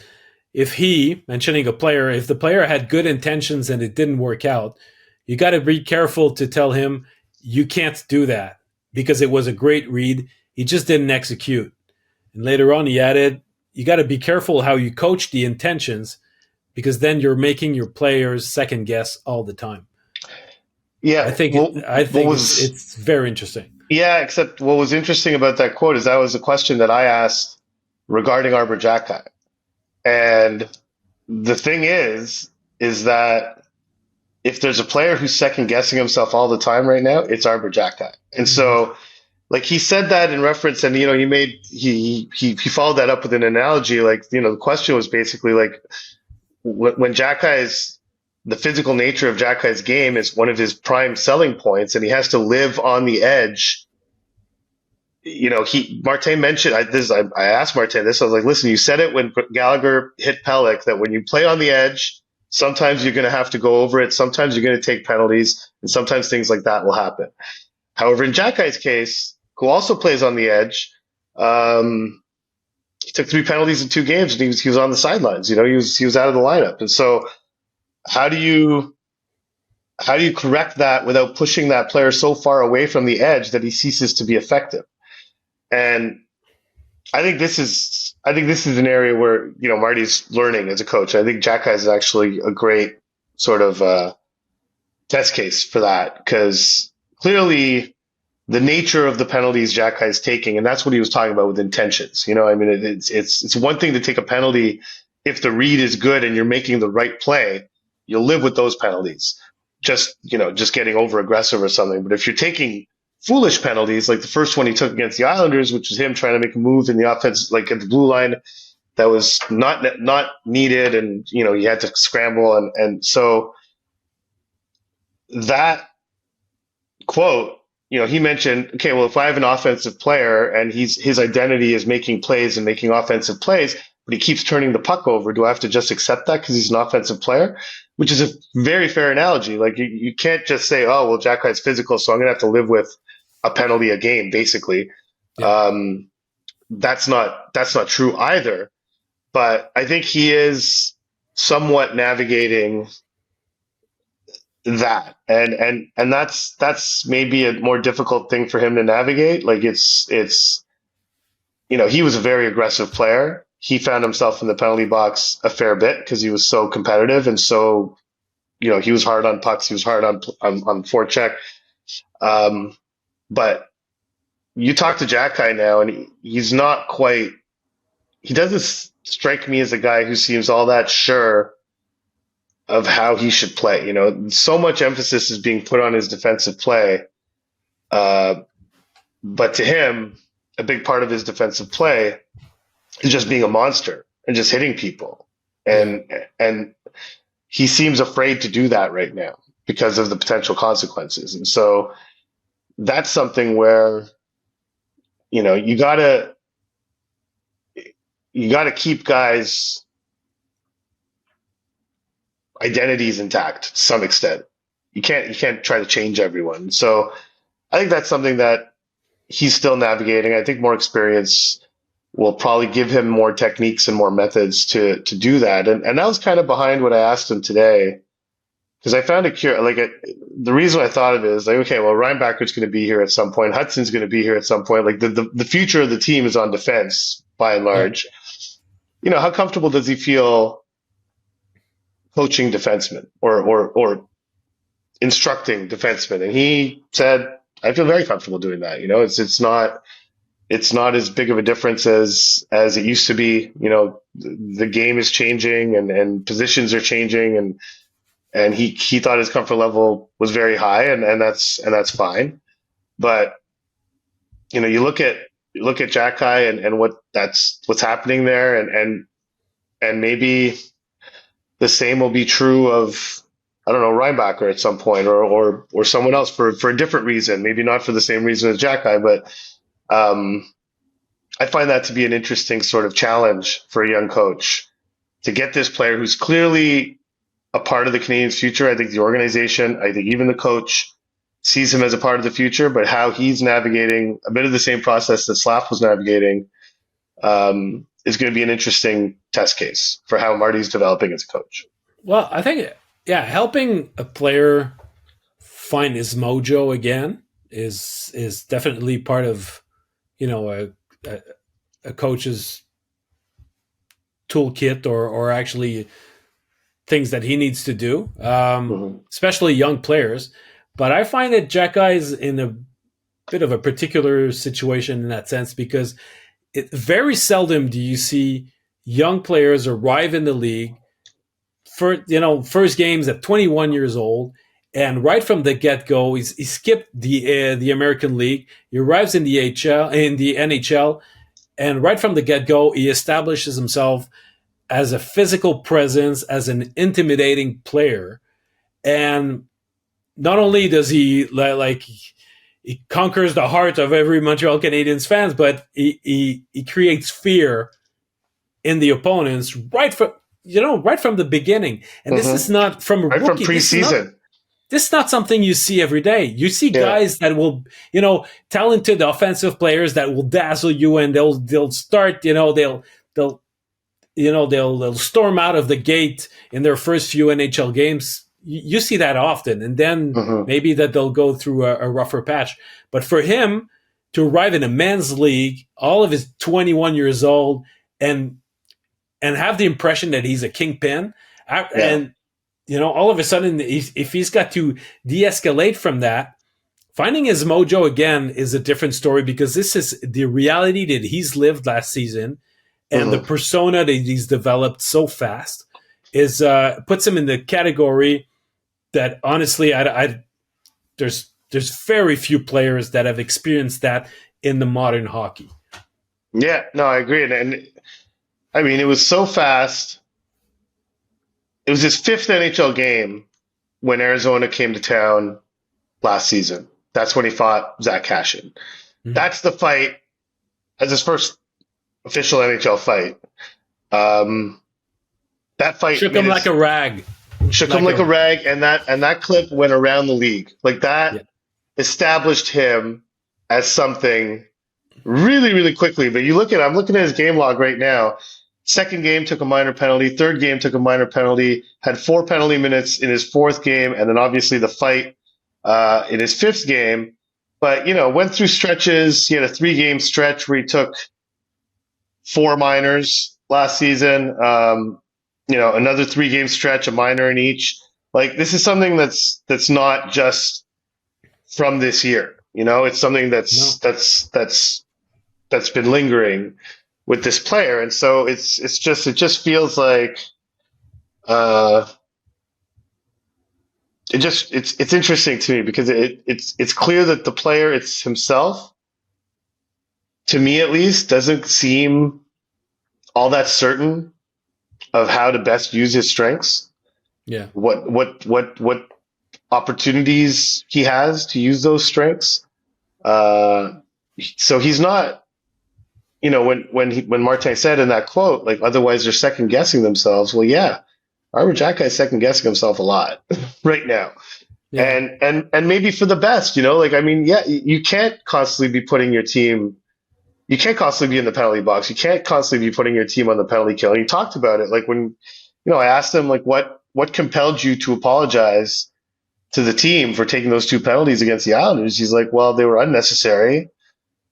mentioning a player, if the player had good intentions and it didn't work out, you got to be careful to tell him you can't do that because it was a great read. He just didn't execute. And later on, he added, you got to be careful how you coach the intentions because then you're making your players second guess all the time. Yeah, I think it's very interesting. Yeah, except what was interesting about that quote is that was a question that I asked regarding Arber Xhekaj. And the thing is that if there's a player who's second guessing himself all the time right now, it's Arber Xhekaj. And so, like, he said that in reference, and he followed that up with an analogy. Like, the question was basically like when Xhekaj is the physical nature of Xhekaj's game is one of his prime selling points, and he has to live on the edge. Martin mentioned I asked Martin this. I was like, listen, you said it when Gallagher hit Pelech that when you play on the edge, sometimes you're going to have to go over it. Sometimes you're going to take penalties, and sometimes things like that will happen. However, in Xhekaj's case, who also plays on the edge, he took 3 penalties in 2 games, and he was on the sidelines. He was out of the lineup. And so, how do you correct that without pushing that player so far away from the edge that he ceases to be effective? And I think this is an area where Marty's learning as a coach. I think Xhekaj is actually a great sort of test case for that, because clearly the nature of the penalties Xhekaj is taking, and that's what he was talking about with intentions. It's one thing to take a penalty if the read is good and you're making the right play. You'll live with those penalties, just getting over aggressive or something. But if you're taking foolish penalties, like the first one he took against the Islanders, which was him trying to make a move in the offense, like at the blue line, that was not needed, and he had to scramble, and so that quote, he mentioned, okay, well, if I have an offensive player and his identity is making plays and making offensive plays, but he keeps turning the puck over, do I have to just accept that because he's an offensive player? Which is a very fair analogy. Like you can't just say, oh, well, Xhekaj's physical, so I'm going to have to live with a penalty a game, basically. Yeah. That's not true either. But I think he is somewhat navigating that, and that's maybe a more difficult thing for him to navigate. Like it's he was a very aggressive player. He found himself in the penalty box a fair bit because he was so competitive, and so he was hard on pucks, he was hard on forecheck. But you talk to Xhekaj now, and he's not quite. He doesn't strike me as a guy who seems all that sure of how he should play. So much emphasis is being put on his defensive play, but to him, a big part of his defensive play is just being a monster and just hitting people, and he seems afraid to do that right now because of the potential consequences. And so that's something where you gotta keep guys' identities intact to some extent. You can't try to change everyone. So I think that's something that he's still navigating. I think more experience will probably give him more techniques and more methods to do that. And that was kind of behind what I asked him today, because I found it curious. The reason I thought of it is okay, well, Ryan Backert's going to be here at some point. Hudson's going to be here at some point. Like the future of the team is on defense by and large. How comfortable does he feel coaching defensemen or instructing defensemen? And he said, I feel very comfortable doing that. It's not as big of a difference as it used to be. The game is changing and positions are changing, and he thought his comfort level was very high, and that's fine. But you look at Xhekaj and what's happening there, and maybe the same will be true of, I don't know, Reinbacher at some point, or someone else for a different reason, maybe not for the same reason as Xhekaj, but I find that to be an interesting sort of challenge for a young coach to get this player who's clearly a part of the Canadiens' future. I think the organization, I think even the coach sees him as a part of the future, but how he's navigating a bit of the same process that Slaf was navigating is going to be an interesting test case for how Marty's developing as a coach. Well, I think, helping a player find his mojo again is definitely part of, a coach's toolkit or actually things that he needs to do, especially young players. But I find that Xhekaj is in a bit of a particular situation in that sense, because very seldom do you see young players arrive in the league for first games at 21 years old, and right from the get-go, he skipped the American League. He arrives in the NHL, and right from the get-go, he establishes himself as a physical presence, as an intimidating player, And not only does he like he conquers the heart of every Montreal Canadiens fans, but he creates fear in the opponents right from the beginning. And this is Mm-hmm. not from a Right from rookie. preseason. This is not something you see every day. You see Yeah. guys that will, talented offensive players that will dazzle you, and they'll start, they'll storm out of the gate in their first few NHL games. You see that often, and then Mm-hmm. maybe that they'll go through a rougher patch. But for him to arrive in a men's league, all of his 21 years old, and have the impression that he's a kingpin, and all of a sudden, if he's got to de-escalate from that, finding his mojo again is a different story, because this is the reality that he's lived last season, and the persona that he's developed so fast is puts him in the category that honestly, there's very few players that have experienced that in the modern hockey. Yeah, no, I agree. And I mean, it was so fast. It was his fifth NHL game when Arizona came to town last season. That's when he fought Zach Cashin. Mm-hmm. That's the fight as his first official NHL fight. That fight shook him like a rag. Shook him like a rag, and that clip went around the league. Like that established him as something really, really quickly. But I'm looking at his game log right now. Second game took a minor penalty. Third game took a minor penalty. Had 4 penalty minutes in his fourth game, and then obviously the fight in his fifth game. But went through stretches. He had a 3-game stretch where he took 4 minors last season. Another 3-game stretch, a minor in each. Like, this is something that's not just from this year. It's something that's been lingering with this player, and so it just feels like it's interesting to me, because it's clear that the player, it's himself, to me at least, doesn't seem all that certain of how to best use his strengths. Yeah. What opportunities he has to use those strengths. So he's not. When Martin said in that quote, like, otherwise they're second guessing themselves. Well, yeah, Arber Xhekaj is second guessing himself a lot right now, and maybe for the best. You can't constantly be putting your team. You can't constantly be in the penalty box. You can't constantly be putting your team on the penalty kill. And he talked about it, like when, I asked him, like, what compelled you to apologize to the team for taking those 2 penalties against the Islanders? He's like, well, they were unnecessary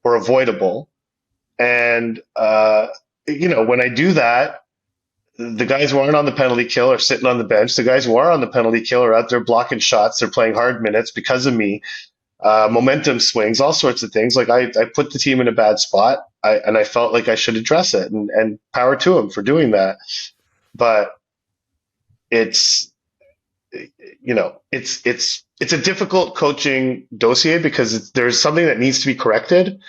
or avoidable. And, when I do that, the guys who aren't on the penalty kill are sitting on the bench. The guys who are on the penalty kill are out there blocking shots. They're playing hard minutes because of me. Momentum swings, all sorts of things. Like, I put the team in a bad spot, and I felt like I should address it, and power to him for doing that. But it's a difficult coaching dossier, because there's something that needs to be corrected.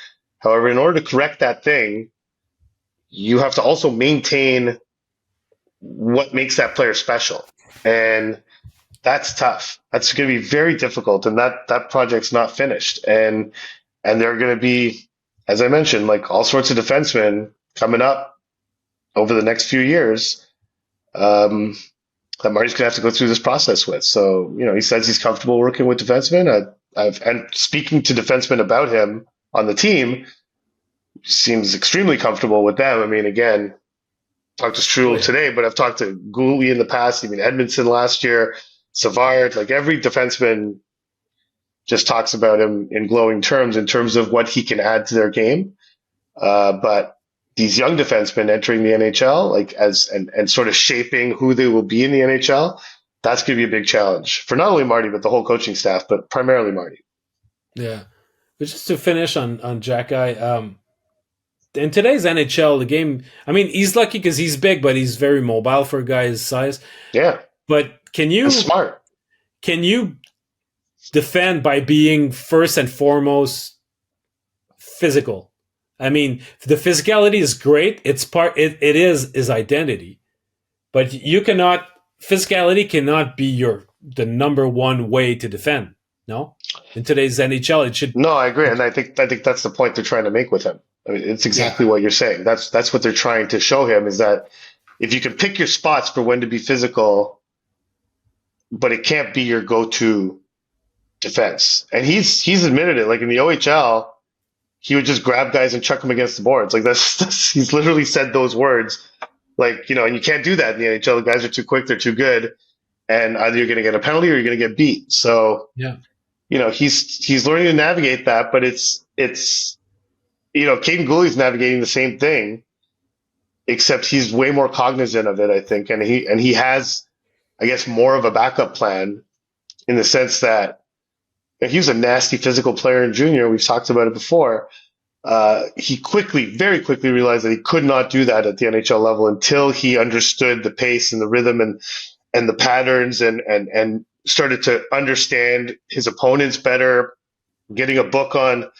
However, in order to correct that thing, you have to also maintain what makes that player special. And that's tough. That's going to be very difficult. And that project's not finished. And there are going to be, as I mentioned, like, all sorts of defensemen coming up over the next few years that Marty's going to have to go through this process with. So, he says he's comfortable working with defensemen. And speaking to defensemen about him on the team, seems extremely comfortable with them. I mean, again, talked to Struhl today, but I've talked to Gouli in the past, even Edmondson last year, Savard. Like, every defenseman just talks about him in glowing terms in terms of what he can add to their game. But these young defensemen entering the NHL, like, and sort of shaping who they will be in the NHL, that's going to be a big challenge for not only Marty, but the whole coaching staff, but primarily Marty. Yeah. But just to finish on Xhekaj, in today's NHL, the game, I mean, he's lucky because he's big, but he's very mobile for a guy his size. Yeah. But He's smart. Can you defend by being first and foremost physical? I mean, the physicality is great. It is his identity. But physicality cannot be your the number one way to defend. No, in today's NHL, it should. No, I agree, and I think that's the point they're trying to make with him. I mean, it's exactly what you're saying. That's what they're trying to show him, is that if you can pick your spots for when to be physical, but it can't be your go-to defense. And he's admitted it. Like in the OHL, he would just grab guys and chuck them against the boards. Like that's he's literally said those words. Like, and you can't do that in the NHL. The guys are too quick, they're too good, and either you're going to get a penalty or you're going to get beat. So yeah. He's learning to navigate that, but it's Caden Gooley's navigating the same thing, except he's way more cognizant of it, I think, and he has, I guess, more of a backup plan in the sense that he was a nasty physical player in junior. We've talked about it before. He very quickly realized that he could not do that at the NHL level until he understood the pace and the rhythm and the patterns and started to understand his opponents better, getting a book on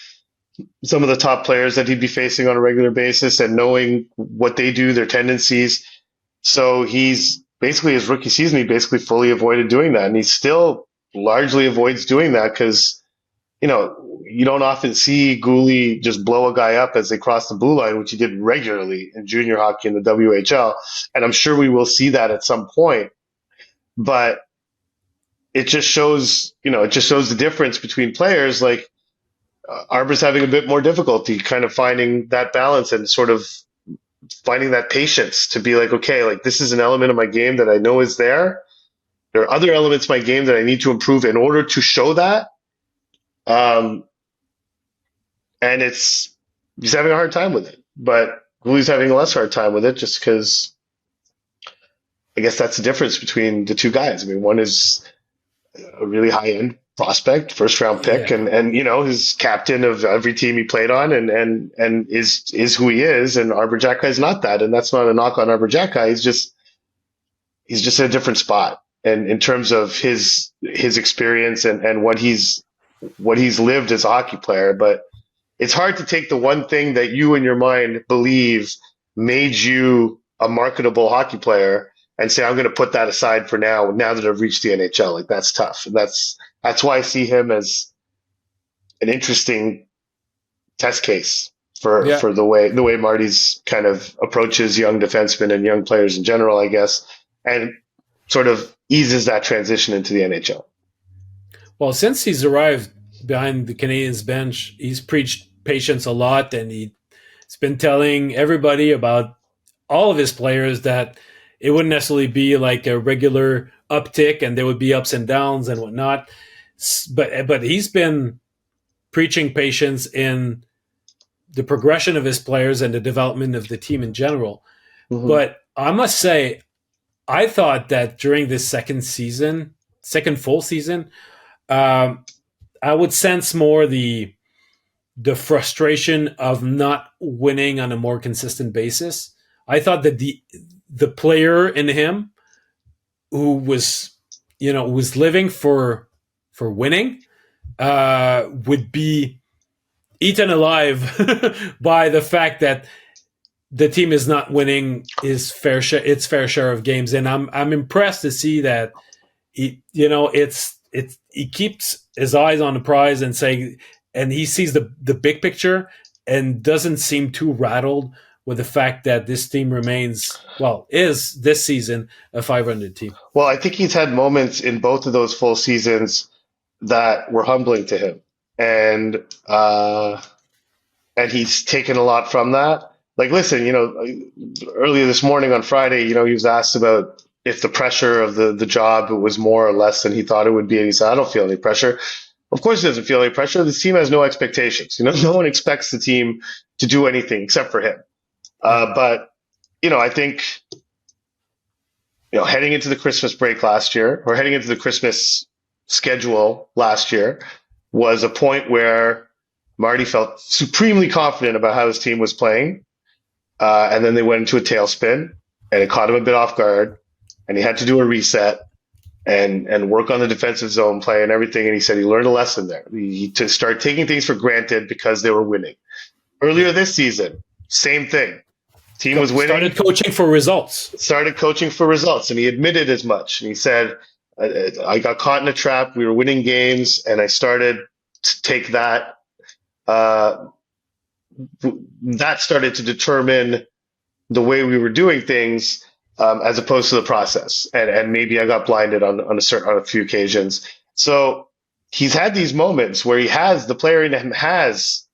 some of the top players that he'd be facing on a regular basis and knowing what they do, their tendencies. So he's basically, his rookie season, he basically fully avoided doing that. And he still largely avoids doing that because, you don't often see Gooley just blow a guy up as they cross the blue line, which he did regularly in junior hockey in the WHL. And I'm sure we will see that at some point. But it just shows the difference between players. Like Arber's having a bit more difficulty kind of finding that balance and sort of finding that patience to be like, okay, like this is an element of my game that I know is there. There are other elements of my game that I need to improve in order to show that. And he's having a hard time with it, but Gooley's having a less hard time with it just because I guess that's the difference between the two guys. I mean, one is a really high-end prospect, first-round pick, and he's captain of every team he played on, and is who he is. And Arber Xhekaj is not that, and that's not a knock on Arber Xhekaj. He's just in a different spot, and in terms of his experience and what he's lived as a hockey player. But it's hard to take the one thing that you in your mind believe made you a marketable hockey player and say, I'm going to put that aside for now that I've reached the NHL. Like, that's tough. And that's why I see him as an interesting test case for the way Marty's kind of approaches young defensemen and young players in general, I guess, and sort of eases that transition into the NHL. Well, since he's arrived behind the Canadiens bench, he's preached patience a lot, and he's been telling everybody about all of his players that it wouldn't necessarily be like a regular uptick, and there would be ups and downs and whatnot. But he's been preaching patience in the progression of his players and the development of the team in general. Mm-hmm. But I must say, I thought that during this second full season, I would sense more the frustration of not winning on a more consistent basis. I thought that the player in him who was living for winning would be eaten alive by the fact that the team is not winning its fair share of games. And I'm impressed to see that he keeps his eyes on the prize and he sees the big picture and doesn't seem too rattled with the fact that this team is this season a 500 team. Well, I think he's had moments in both of those full seasons that were humbling to him. And he's taken a lot from that. Like, listen, earlier this morning on Friday, he was asked about if the pressure of the job was more or less than he thought it would be. And he said, I don't feel any pressure. Of course he doesn't feel any pressure. This team has no expectations. No one expects the team to do anything except for him. But I think, heading into the Christmas break last year, or heading into the Christmas schedule last year, was a point where Marty felt supremely confident about how his team was playing. And then they went into a tailspin, and it caught him a bit off guard, and he had to do a reset and work on the defensive zone play and everything. And he said he learned a lesson there. To start taking things for granted because they were winning. Earlier this season, same thing. Team was winning. Started coaching for results. And he admitted as much. And he said, I got caught in a trap. We were winning games, and I started to take that. Uh, that started to determine the way we were doing things, as opposed to the process. And maybe I got blinded on a few occasions. So he's had these moments where the player in him has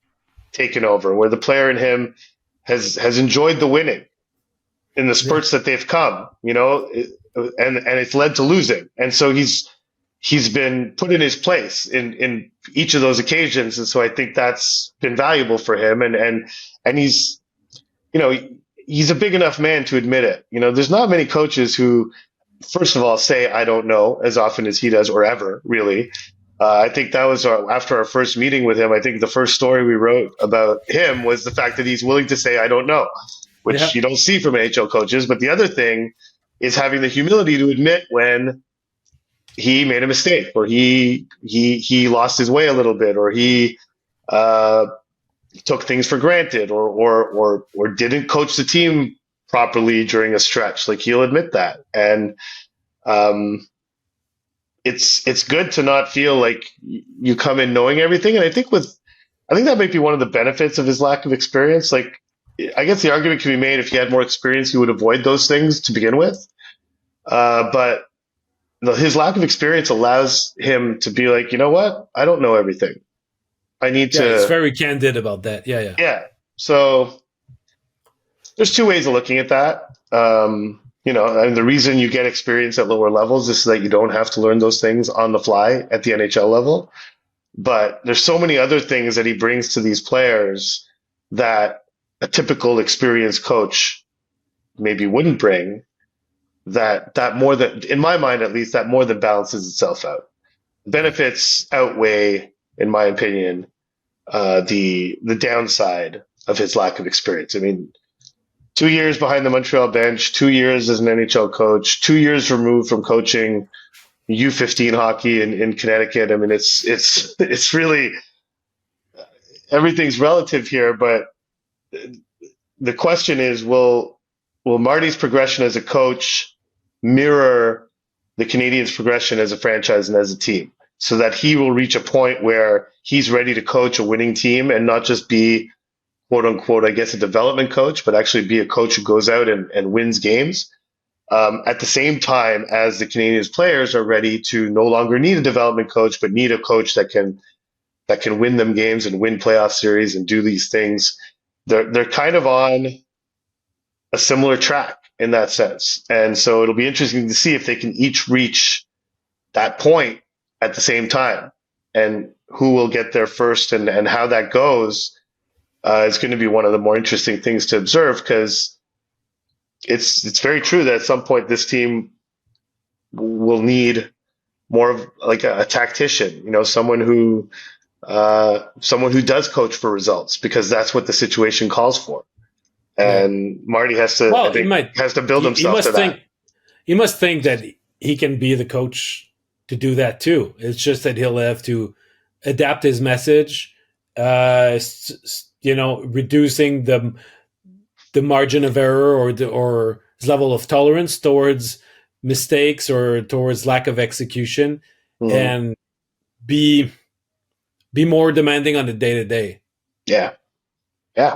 taken over, where the player in him has enjoyed the winning in the spurts that they've come, and it's led to losing. And so he's been put in his place in each of those occasions. And so I think that's been valuable for him. And he's, he's a big enough man to admit it. There's not many coaches who, first of all, say, I don't know as often as he does, or ever really. I think that was after our first meeting with him. I think the first story we wrote about him was the fact that he's willing to say, I don't know, which you don't see from NHL coaches. But the other thing is having the humility to admit when he made a mistake, or he lost his way a little bit, or he took things for granted, or didn't coach the team properly during a stretch. Like, he'll admit that. And it's good to not feel like you come in knowing everything. And I think that might be one of the benefits of his lack of experience. Like, I guess the argument can be made, if he had more experience, he would avoid those things to begin with. But his lack of experience allows him to be like, you know what? I don't know everything. I need to. He's very candid about that. Yeah. Yeah. So there's two ways of looking at that. And the reason you get experience at lower levels is so that you don't have to learn those things on the fly at the NHL level. But there's so many other things that he brings to these players that a typical experienced coach maybe wouldn't bring, that more than, in my mind at least, that more than balances itself out. Benefits outweigh, in my opinion, the downside of his lack of experience. I mean, 2 years behind the Montreal bench, 2 years as an NHL coach, 2 years removed from coaching U15 hockey in Connecticut. I mean, it's really, everything's relative here, but the question is, will Marty's progression as a coach mirror the Canadiens' progression as a franchise and as a team, so that he will reach a point where he's ready to coach a winning team and not just be, quote unquote, I guess, a development coach, but actually be a coach who goes out and wins games, at the same time as the Canadiens players are ready to no longer need a development coach, but need a coach that can win them games and win playoff series and do these things. They're kind of on a similar track in that sense. And so it'll be interesting to see if they can each reach that point at the same time, and who will get there first, and how that goes is going to be one of the more interesting things to observe, because it's very true that at some point this team will need more of like a tactician, someone who does coach for results, because that's what the situation calls for. And Marty has to, has to build himself to that. He must think that he can be the coach to do that too. It's just that he'll have to adapt his message, reducing the margin of error, or his level of tolerance towards mistakes or towards lack of execution, and be more demanding on the day-to-day. Yeah.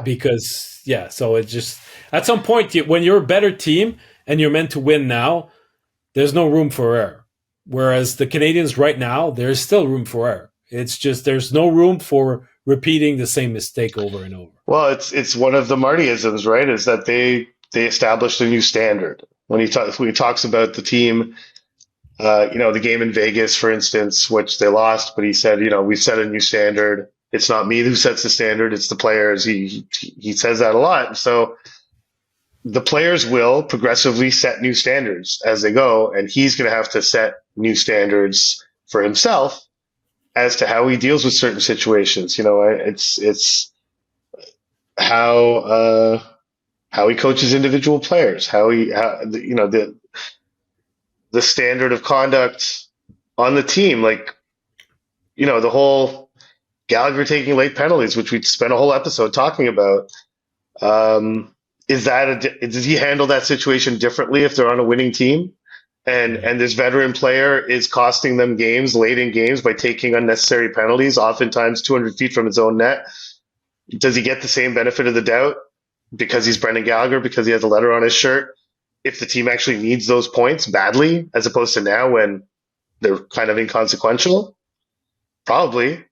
Because so it's just, at some point, when you're a better team and you're meant to win now, there's no room for error. Whereas the Canadiens right now, there's still room for error. It's just, there's no room for repeating the same mistake over and over. Well, it's one of the Martyisms, right? Is that they established a new standard. When he talks about the team, the game in Vegas, for instance, which they lost, but he said, we've set a new standard. It's not me who sets the standard, it's the players. He says that a lot. So the players will progressively set new standards as they go, and he's going to have to set new standards for himself as to how he deals with certain situations. It's how he coaches individual players, the standard of conduct on the team, like, the whole Gallagher taking late penalties, which we spent a whole episode talking about. Does he handle that situation differently if they're on a winning team? and this veteran player is costing them games late in games by taking unnecessary penalties, oftentimes 200 feet from his own net. Does he get the same benefit of the doubt because he's Brendan Gallagher, because he has a letter on his shirt? If the team actually needs those points badly, as opposed to now when they're kind of inconsequential, probably.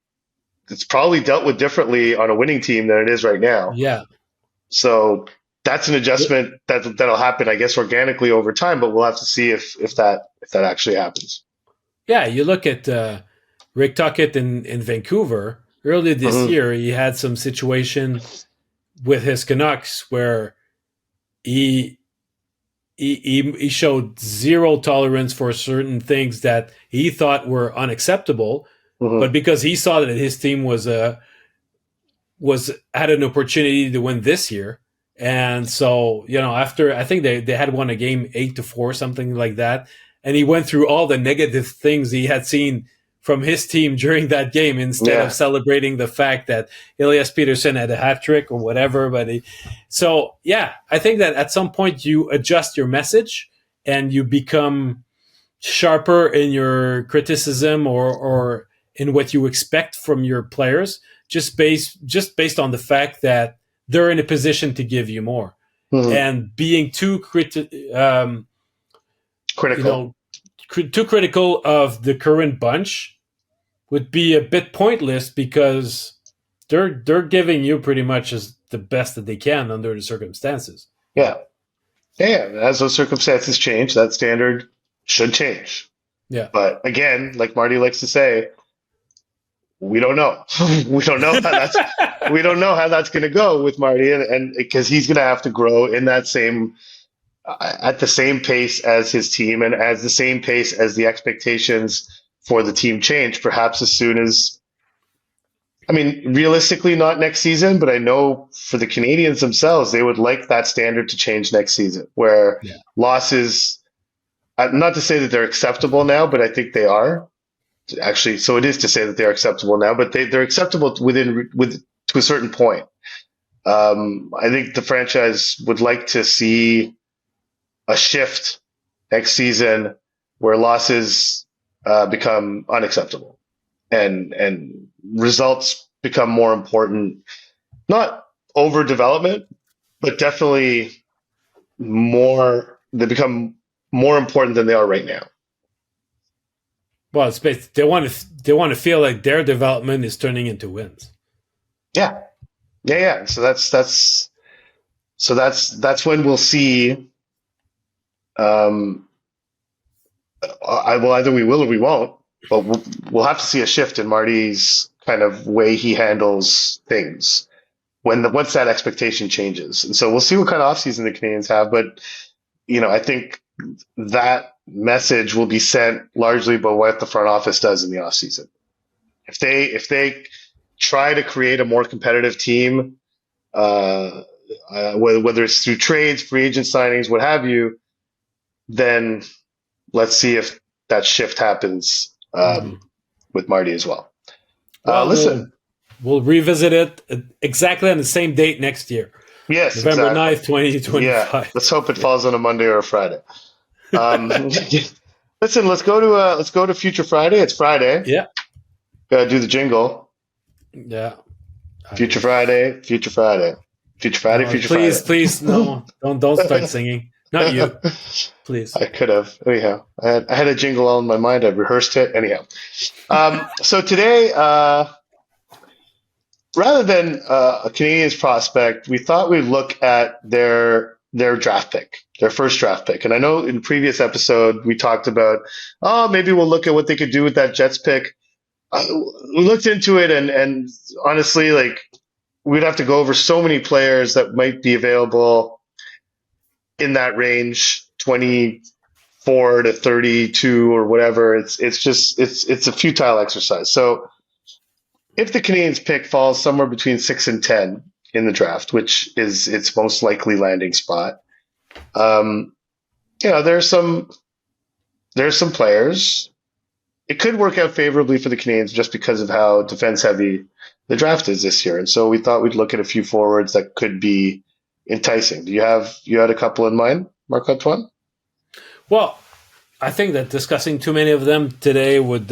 It's probably dealt with differently on a winning team than it is right now. Yeah. So that's an adjustment that'll happen, I guess, organically over time, but we'll have to see if that actually happens. Yeah, you look at Rick Tuckett in Vancouver earlier this year. He had some situation with his Canucks where he showed zero tolerance for certain things that he thought were unacceptable, but because he saw that his team was had an opportunity to win this year. And so, after I think they had won a game 8-4, something like that. And he went through all the negative things he had seen from his team during that game instead of celebrating the fact that Elias Peterson had a hat trick or whatever. I think that at some point you adjust your message and you become sharper in your criticism or in what you expect from your players, just based on the fact that they're in a position to give you more. And being too critical, too critical of the current bunch would be a bit pointless because they're giving you pretty much as the best that they can under the circumstances. Yeah. As those circumstances change, that standard should change. Yeah. But again, like Marty likes to say, we don't know. we don't know how that's going to go with Marty, and because he's going to have to grow in that same at the same pace as his team and as the same pace as the expectations for the team change. Perhaps as soon as, realistically, not next season, but I know for the Canadiens themselves, they would like that standard to change next season, where losses. Not to say that they're acceptable now, but I think they are. Actually, so it is to say that they're acceptable now, but they're acceptable to a certain point. I think the franchise would like to see a shift next season where losses become unacceptable and results become more important. Not over development, but definitely more. They become more important than they are right now. Well, it's they want to feel like their development is turning into wins. Yeah. So that's when we'll see. Either we will or we won't, but we'll have to see a shift in Marty's kind of way he handles things once that expectation changes. And so we'll see what kind of offseason the Canadiens have, but I think that message will be sent largely by what the front office does in the offseason. If they try to create a more competitive team, whether it's through trades, free agent signings, what have you, then let's see if that shift happens with Marty as well. Listen, we'll revisit it exactly on the same date next year. Yes, November 9th, 2025. Yeah, let's hope it falls on a Monday or a Friday. Listen, let's go to Future Friday. It's Friday. Yeah. Gotta do the jingle. Yeah. Future Friday. Future Friday. Please, no, don't start singing. Not you, please. I could have. Anyhow, I had a jingle all in my mind. I rehearsed it. Anyhow, so today, rather than a Canadiens prospect, we thought we'd look at their draft pick, their first draft pick. And I know in the previous episode we talked about, maybe we'll look at what they could do with that Jets pick. We looked into it, and honestly, we'd have to go over so many players that might be available in that range, 24 to 32 or whatever. It's a futile exercise. So if the Canadiens pick falls somewhere between 6 and 10 in the draft, which is its most likely landing spot, there's some players. It could work out favorably for the Canadiens just because of how defense heavy the draft is this year. And so we thought we'd look at a few forwards that could be enticing. You had a couple in mind, Marc-Antoine? Well, I think that discussing too many of them today would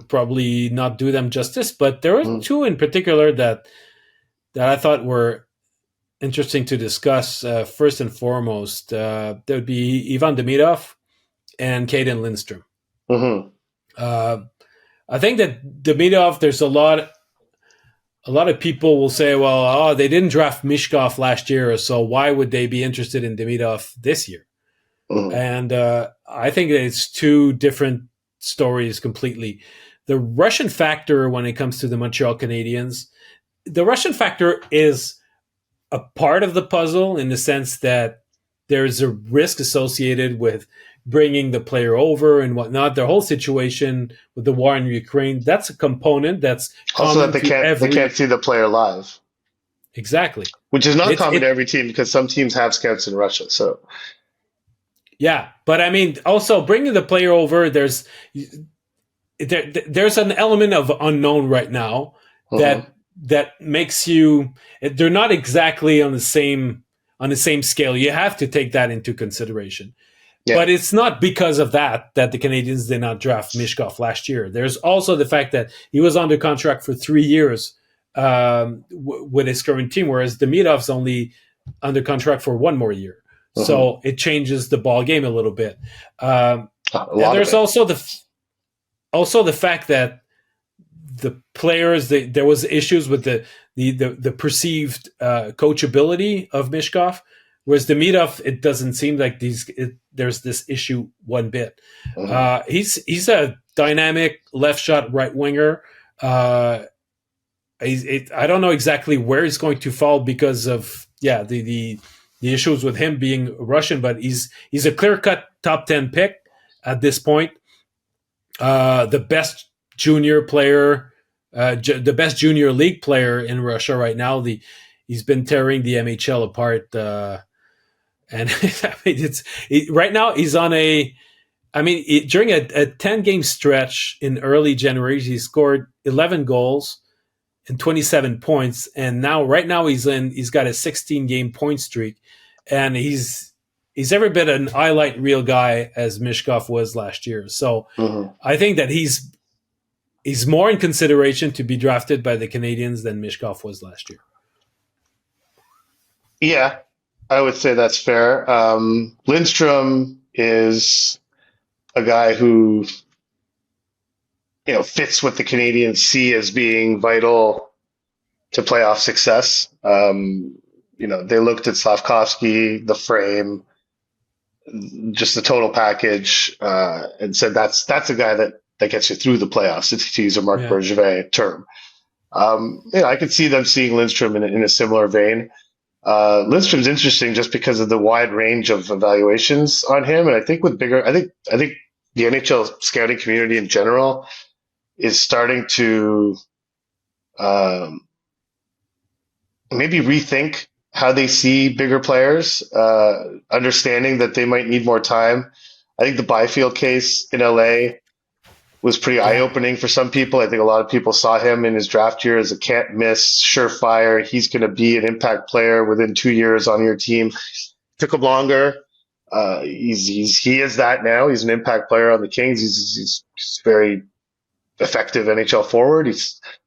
probably not do them justice. But there are Mm, two in particular that I thought were interesting to discuss. First and foremost, there would be Ivan Demidov and Caden Lindstrom. mm-hmm, Uh, I think that Demidov, there's a lot of people will say, well, oh, they didn't draft Mishkov last year, so why would they be interested in Demidov this year? mm-hmm, And I think that it's two different stories completely. The Russian factor when it comes to the Montreal Canadiens, the Russian factor is a part of the puzzle in the sense that there's a risk associated with bringing the player over and whatnot. The whole situation with the war in Ukraine, that's a component that's also that common to they can't every. see the player live, Exactly. which is not It's common to it every team because some teams have scouts in Russia. So Yeah, but I mean, also bringing the player over, there's an element of unknown right now mhm. that makes you. They're not exactly on the same scale. You have to take that into consideration. Yeah, But it's not because of that the Canadiens did not draft Mishkov last year. There's also the fact that he was under contract for 3 years with his current team, whereas Demidov's only under contract for one more year. mhm. So it changes the ball game a little bit. A And lot of there's it. also the fact that the players there was issues with the perceived coachability of Mishkov, whereas Demidov, it doesn't seem like there's this issue one bit. Mhm. He's a dynamic left shot right winger. Uh, I don't know exactly where he's going to fall because of the issues with him being Russian, but he's a clear cut top 10 pick at this point. The best junior player, the best junior league player in Russia right now. He's been tearing the MHL apart, and I mean, right now he's on a. I mean, during a 10 game stretch in early January, he scored 11 goals and 27 points, and right now he's got a 16 game point streak, and he's every bit an highlight reel guy as Mishkov was last year. So Mhm. I think that he's more in consideration to be drafted by the Canadiens than Mishkov was last year. Yeah, I would say that's fair. Lindstrom is a guy who fits what the Canadians see as being vital to playoff success. They looked at Slafkovsky, the frame, just the total package, and said that's a guy that gets you through the playoffs. To use a Marc Yeah, Bergevin term. I could see them seeing Lindstrom in a similar vein. Lindstrom's interesting just because of the wide range of evaluations on him, and I think I think the NHL scouting community in general is starting to um, maybe rethink how they see bigger players, understanding that they might need more time. I think the Byfield case in LA was pretty eye yeah, opening for some people. I think a lot of people saw him in his draft year as a can't miss, surefire. He's going to be an impact player within 2 years on your team. Took him longer. He is that now. He's an impact player on the Kings. He's very effective NHL forward.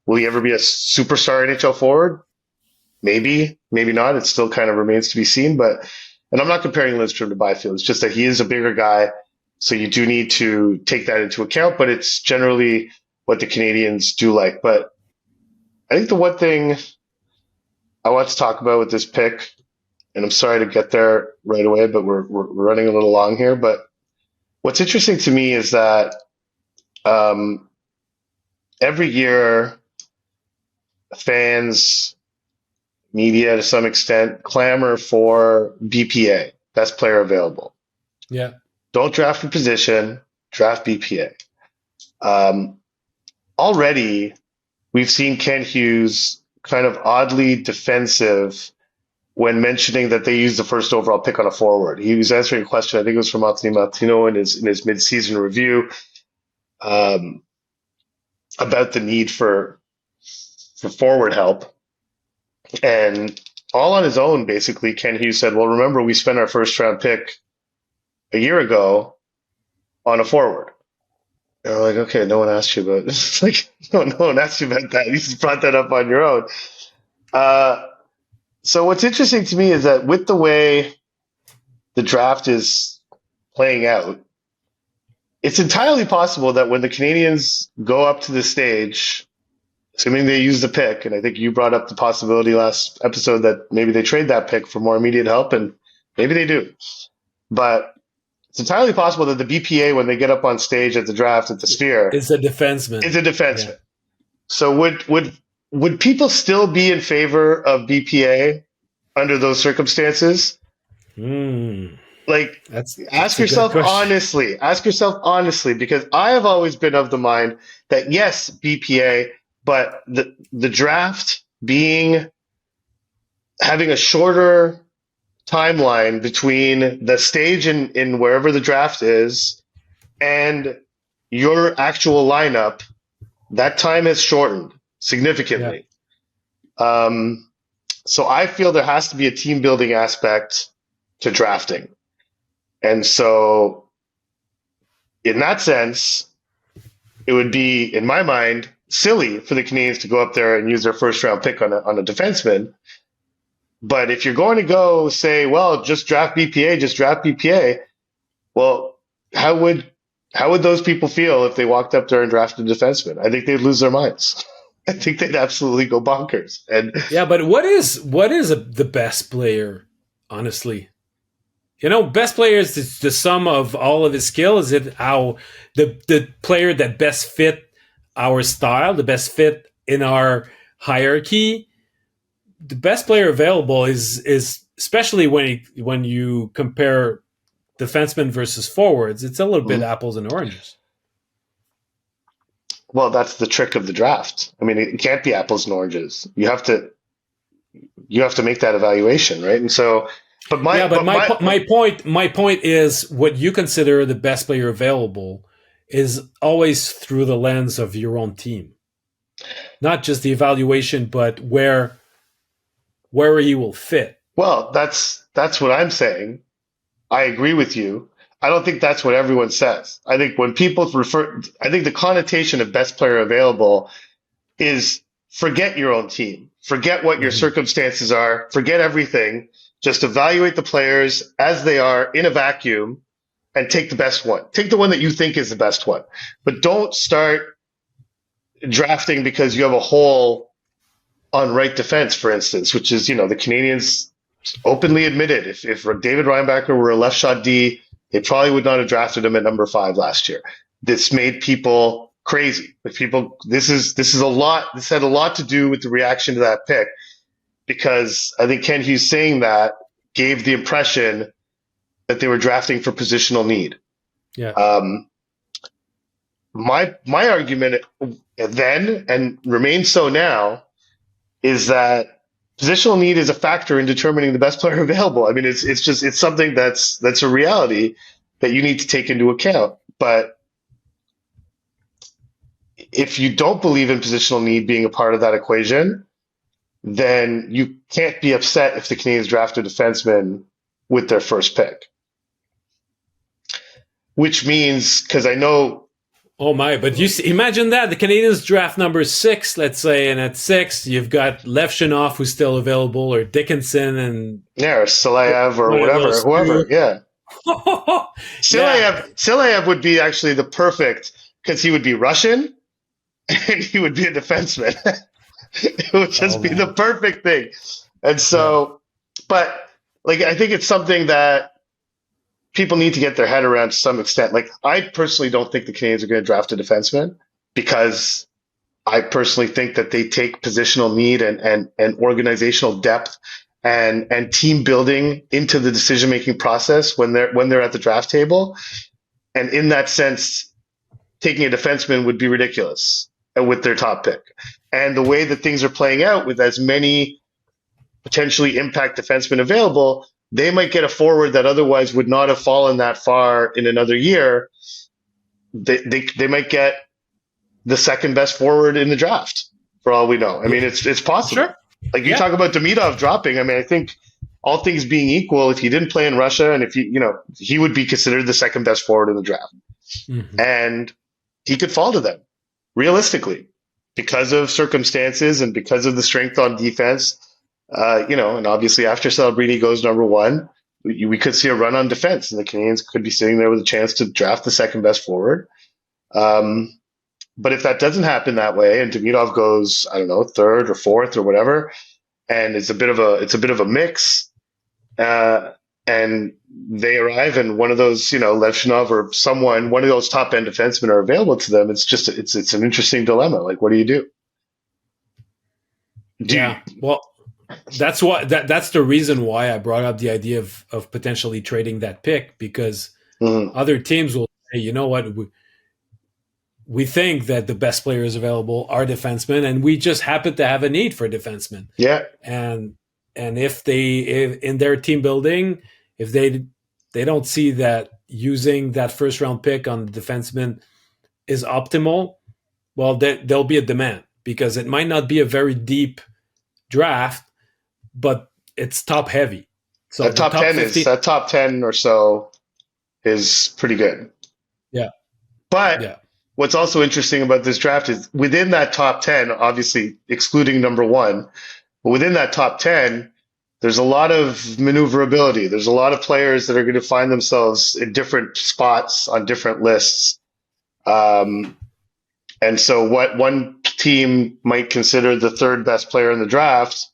Will he ever be a superstar NHL forward? Maybe, maybe not. It still kind of remains to be seen. And I'm not comparing Lindstrom to Byfield. It's just that he is a bigger guy. So you do need to take that into account, but it's generally what the Canadians do like. But I think the one thing I want to talk about with this pick, and I'm sorry to get there right away, but we're running a little long here. But what's interesting to me is that um, every year, fans, media to some extent, clamor for BPA, best player available. yeah, Don't draft a position, draft BPA. Um, Already, we've seen Ken Hughes kind of oddly defensive when mentioning that they used the first overall pick on a forward. He was answering a question, I think it was from Anthony Martino in his midseason review, um, about the need for forward help. And all on his own, basically, Ken Hughes said, well, remember, we spent our first round pick a year ago on a forward. And I'm like, okay, no one asked you about this. Like, no one asked you about that. You just brought that up on your own. Uh, so what's interesting to me is that with the way the draft is playing out, it's entirely possible that when the Canadiens go up to the stage, assuming they use the pick, and I think you brought up the possibility last episode that maybe they trade that pick for more immediate help, and maybe they do. But it's entirely possible that the BPA, when they get up on stage at the draft at the Sphere, Is a defenseman. is a defenseman. Yeah. So would people still be in favor of BPA under those circumstances? Like, ask yourself honestly, because I have always been of the mind that yes, BPA, but the draft having a shorter timeline between the stage in wherever the draft is and your actual lineup, that time has shortened significantly. Yeah. So I feel there has to be a team building aspect to drafting. And so in that sense, it would be, in my mind, silly for the Canadiens to go up there and use their first round pick on a defenseman. But if you're going to go say, well, just draft BPA, well, how would those people feel if they walked up there and drafted a defenseman? I think they'd lose their minds. I think they'd absolutely go bonkers. And yeah, but what is the best player, honestly? You know, best player is the sum of all of his skill. Is it how the player that best fit our style, the best fit in our hierarchy? The best player available is especially when you compare defensemen versus forwards, it's a little bit apples and oranges. Well, that's the trick of the draft. I mean, it can't be apples and oranges. You have to make that evaluation, right? And so, my point is what you consider the best player available is always through the lens of your own team, not just the evaluation, but where he will fit. Well, that's what I'm saying. I agree with you. I don't think that's what everyone says. I think when people I think the connotation of best player available is forget your own team. Forget what your circumstances are. Forget everything. Just evaluate the players as they are in a vacuum and take the best one. Take the one that you think is the best one. But don't start drafting because you have a hole on right defense, for instance, which is, the Canadiens openly admitted if David Reinbacher were a left shot D, they probably would not have drafted him at number 5 last year. This made people crazy. This had a lot to do with the reaction to that pick, because I think Ken Hughes saying that gave the impression that they were drafting for positional need. Yeah. My argument then, and remains so now, is that positional need is a factor in determining the best player available. I mean, it's something that's a reality that you need to take into account. But if you don't believe in positional need being a part of that equation, then you can't be upset if the Canadiens draft a defenseman with their first pick. Which means, because I know. Oh my! But imagine that the Canadiens draft number 6, let's say, and at 6 you've got Levshunov who's still available, or Dickinson, and or Silayev, or whoever. Yeah, Silayev would be actually the perfect, because he would be Russian and he would be a defenseman. It would just be the perfect thing. And so, but I think it's something that people need to get their head around to some extent. I personally don't think the Canadiens are going to draft a defenseman, because I personally think that they take positional need and organizational depth and team building into the decision-making process when they're at the draft table. And in that sense, taking a defenseman would be ridiculous with their top pick. And the way that things are playing out, with as many potentially impact defensemen available, they might get a forward that otherwise would not have fallen that far in another year. They might get the second best forward in the draft, for all we know. I mean, it's possible. Sure. You talk about Demidov dropping. I mean, I think all things being equal, if he didn't play in Russia, and if he would be considered the second best forward in the draft. Mm-hmm. and he could fall to them realistically because of circumstances and because of the strength on defense. And obviously after Celebrini goes number one, we could see a run on defense, and the Canadiens could be sitting there with a chance to draft the second best forward. But if that doesn't happen that way, and Demidov goes, I don't know, third or fourth or whatever, and it's a bit of a mix, and they arrive, and one of those, Levchinov or one of those top end defensemen are available to them. It's an interesting dilemma. Like, what do you do? Well, that's the reason why I brought up the idea of potentially trading that pick, because other teams will say, you know what, we think that the best players available are defensemen, and we just happen to have a need for defensemen. Yeah. And if in their team building, if they don't see that using that first round pick on the defenseman is optimal, well, there'll be a demand, because it might not be a very deep draft, but it's top heavy. So that top 10 or so is pretty good. Yeah. But what's also interesting about this draft is within that top 10, obviously excluding number one, but within that top 10, there's a lot of maneuverability. There's a lot of players that are going to find themselves in different spots on different lists. And so what one team might consider the third best player in the draft,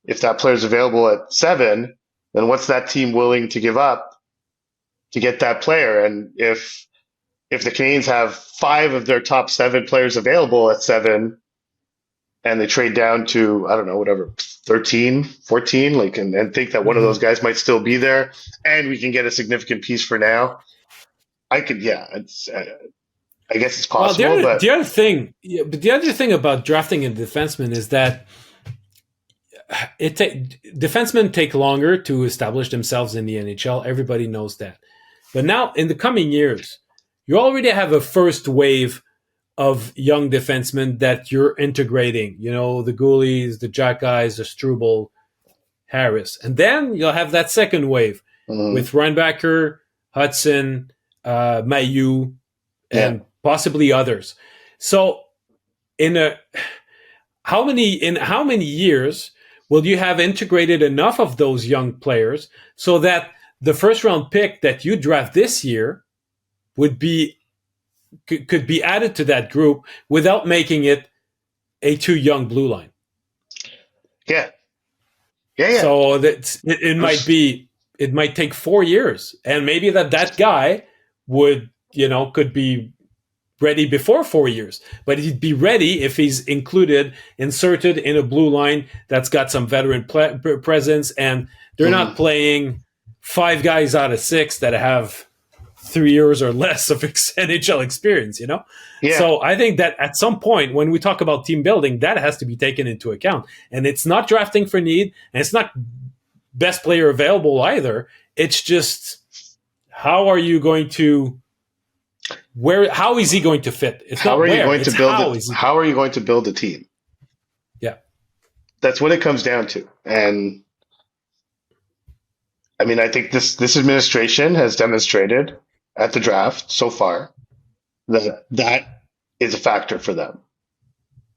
if that player is available at 7, then what's that team willing to give up to get that player? And if the Canadiens have 5 of their top 7 players available at 7, and they trade down to, I don't know, whatever, 13, 14, and think that one of those guys might still be there, and we can get a significant piece for now, I guess it's possible. Well, the other thing about drafting a defenseman is that defensemen take longer to establish themselves in the NHL. Everybody knows that. But now, in the coming years, you already have a first wave of young defensemen that you're integrating. The Ghoulies, the Xhekaj, the Struble, Harris. And then you'll have that second wave with Reinbacher, Hudson, Mailloux, and possibly others. So how many years will you have integrated enough of those young players so that the first round pick that you draft this year could be added to that group without making it a too young blue line? Yeah. So it might take 4 years, and maybe that guy could be ready before 4 years, but he'd be ready if he's inserted in a blue line that's got some veteran presence, and they're not playing 5 guys out of 6 that have 3 years or less of NHL experience, Yeah. So I think that at some point when we talk about team building, that has to be taken into account. And it's not drafting for need, and it's not best player available either. It's just, how is he going to fit? It's how not are where, you going it's to build how are you going to build a team? Yeah. That's what it comes down to. And I mean, I think this administration has demonstrated at the draft so far that is a factor for them.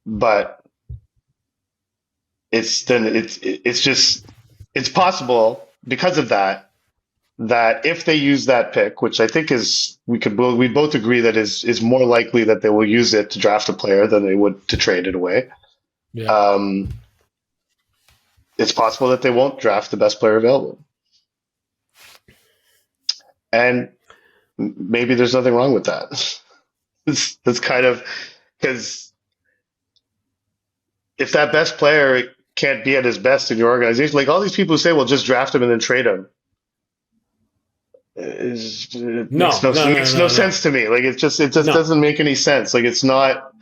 But it's possible because of that if they use that pick, which I think we both agree that is more likely that they will use it to draft a player than they would to trade it away. Yeah. It's possible that they won't draft the best player available. And maybe there's nothing wrong with that. It's kind of, because if that best player can't be at his best in your organization, like all these people who say, well, just draft him and then trade him, it makes no sense to me. Like it just doesn't make any sense. Like it's not.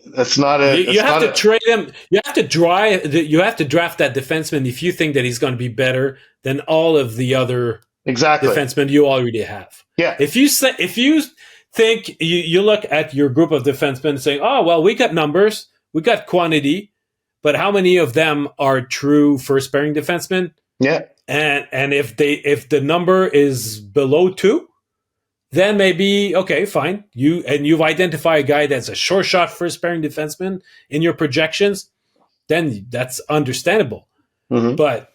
That's not a. You have to trade him. You have to draft that defenseman if you think that he's going to be better than all of the other defensemen you already have. Yeah. If you think you look at your group of defensemen saying, oh well, we got numbers, we got quantity, but how many of them are true first pairing defensemen? Yeah. And if the number is below 2, then maybe, okay, fine. You've identified a guy that's a sure shot first pairing defenseman in your projections, then that's understandable. Mm-hmm. But,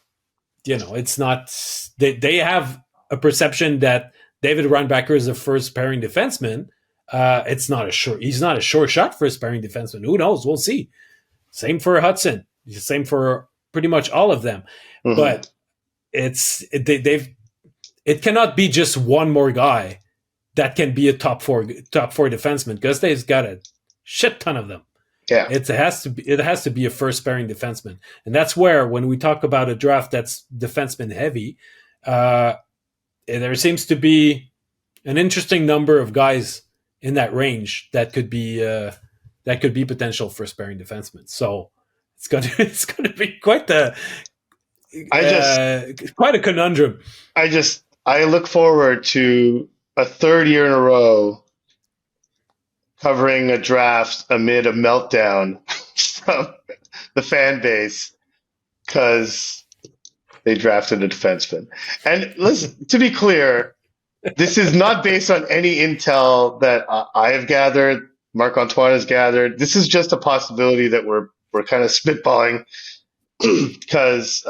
it's not, they have a perception that David Reinbacher is a first pairing defenseman. He's not a sure shot first pairing defenseman. Who knows? We'll see. Same for Hudson. Same for pretty much all of them. Mm-hmm. But it cannot be just one more guy that can be a top four defenseman, because they've got a shit ton of them. Yeah, it has to be a first pairing defenseman, and that's where, when we talk about a draft that's defenseman heavy, there seems to be an interesting number of guys in that range that could be potential first pairing defensemen. So it's going to be quite a conundrum. I look forward to a third year in a row covering a draft amid a meltdown from the fan base because they drafted a defenseman. And listen, to be clear, this is not based on any intel that I have gathered, Marc-Antoine has gathered. This is just a possibility that we're kind of spitballing because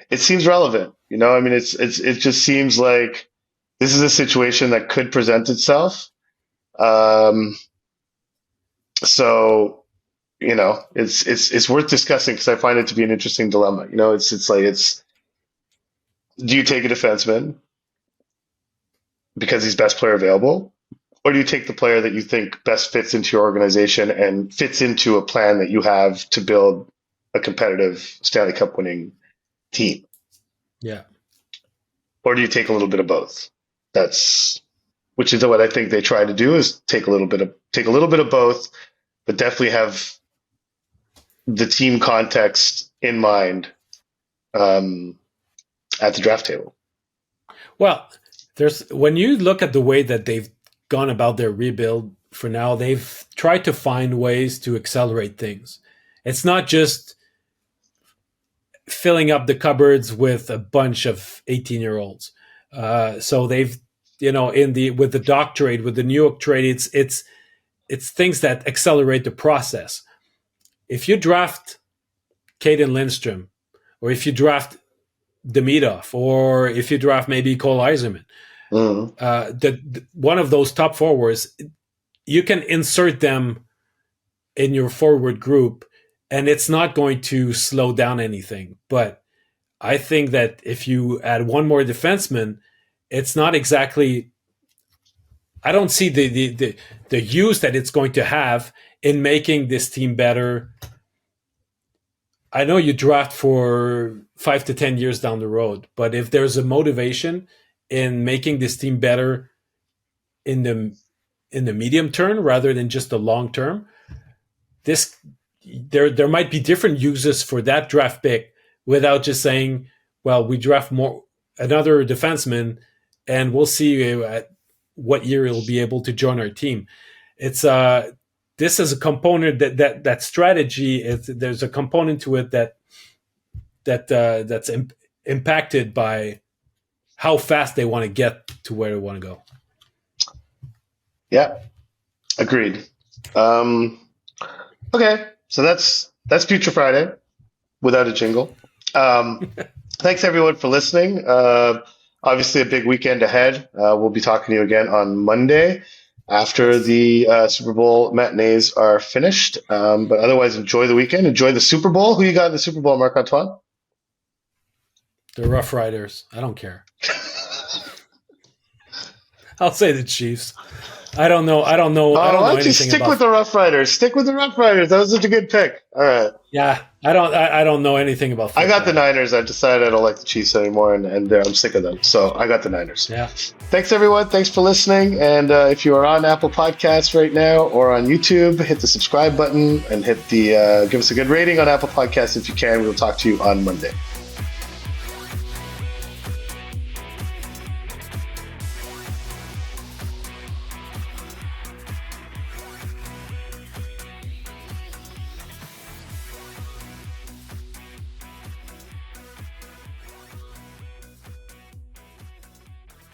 it seems relevant. I mean, it just seems like this is a situation that could present itself. So, it's worth discussing because I find it to be an interesting dilemma. Do you take a defenseman because he's best player available, or do you take the player that you think best fits into your organization and fits into a plan that you have to build a competitive Stanley Cup winning team? Yeah. Or do you take a little bit of both? Which is what I think they try to do, is take a little bit of both, but definitely have the team context in mind at the draft table. Well, when you look at the way that they've gone about their rebuild for now, they've tried to find ways to accelerate things. It's not just filling up the cupboards with a bunch of 18-year-olds. So they've, with the Doc trade, with the Newhook trade, it's things that accelerate the process. If you draft Caden Lindstrom, or if you draft Demidov, or if you draft maybe Cole Eiserman, one of those top forwards, you can insert them in your forward group, and it's not going to slow down anything. But I think that if you add one more defenseman, it's not exactly. I don't see the use that it's going to have in making this team better. I know you draft for 5 to 10 years down the road, but if there's a motivation in making this team better in the medium term rather than just the long term, there might be different uses for that draft pick without just saying, well, we draft another defenseman and we'll see at what year he'll be able to join our team. It's this is a component that strategy is. There's a component to it that's impacted by how fast they want to get to where they want to go. Yeah, agreed. Okay, so that's Future Friday without a jingle. Thanks everyone for listening. Obviously a big weekend ahead. We'll be talking to you again on Monday after the Super Bowl matinees are finished. But otherwise, enjoy the weekend. Enjoy the Super Bowl. Who you got in the Super Bowl, Marc-Antoine? The Rough Riders. I don't care. I'll say the Chiefs. I don't know. I don't know why don't you anything stick about with the Rough Riders? Stick with the Rough Riders. That was such a good pick. All right. Yeah, I don't know anything about football. I got the Niners. I've decided I don't like the Chiefs anymore, and I'm sick of them. So I got the Niners. Yeah. Thanks, everyone. Thanks for listening. And if you are on Apple Podcasts right now or on YouTube, hit the subscribe button and hit the give us a good rating on Apple Podcasts if you can. We'll talk to you on Monday.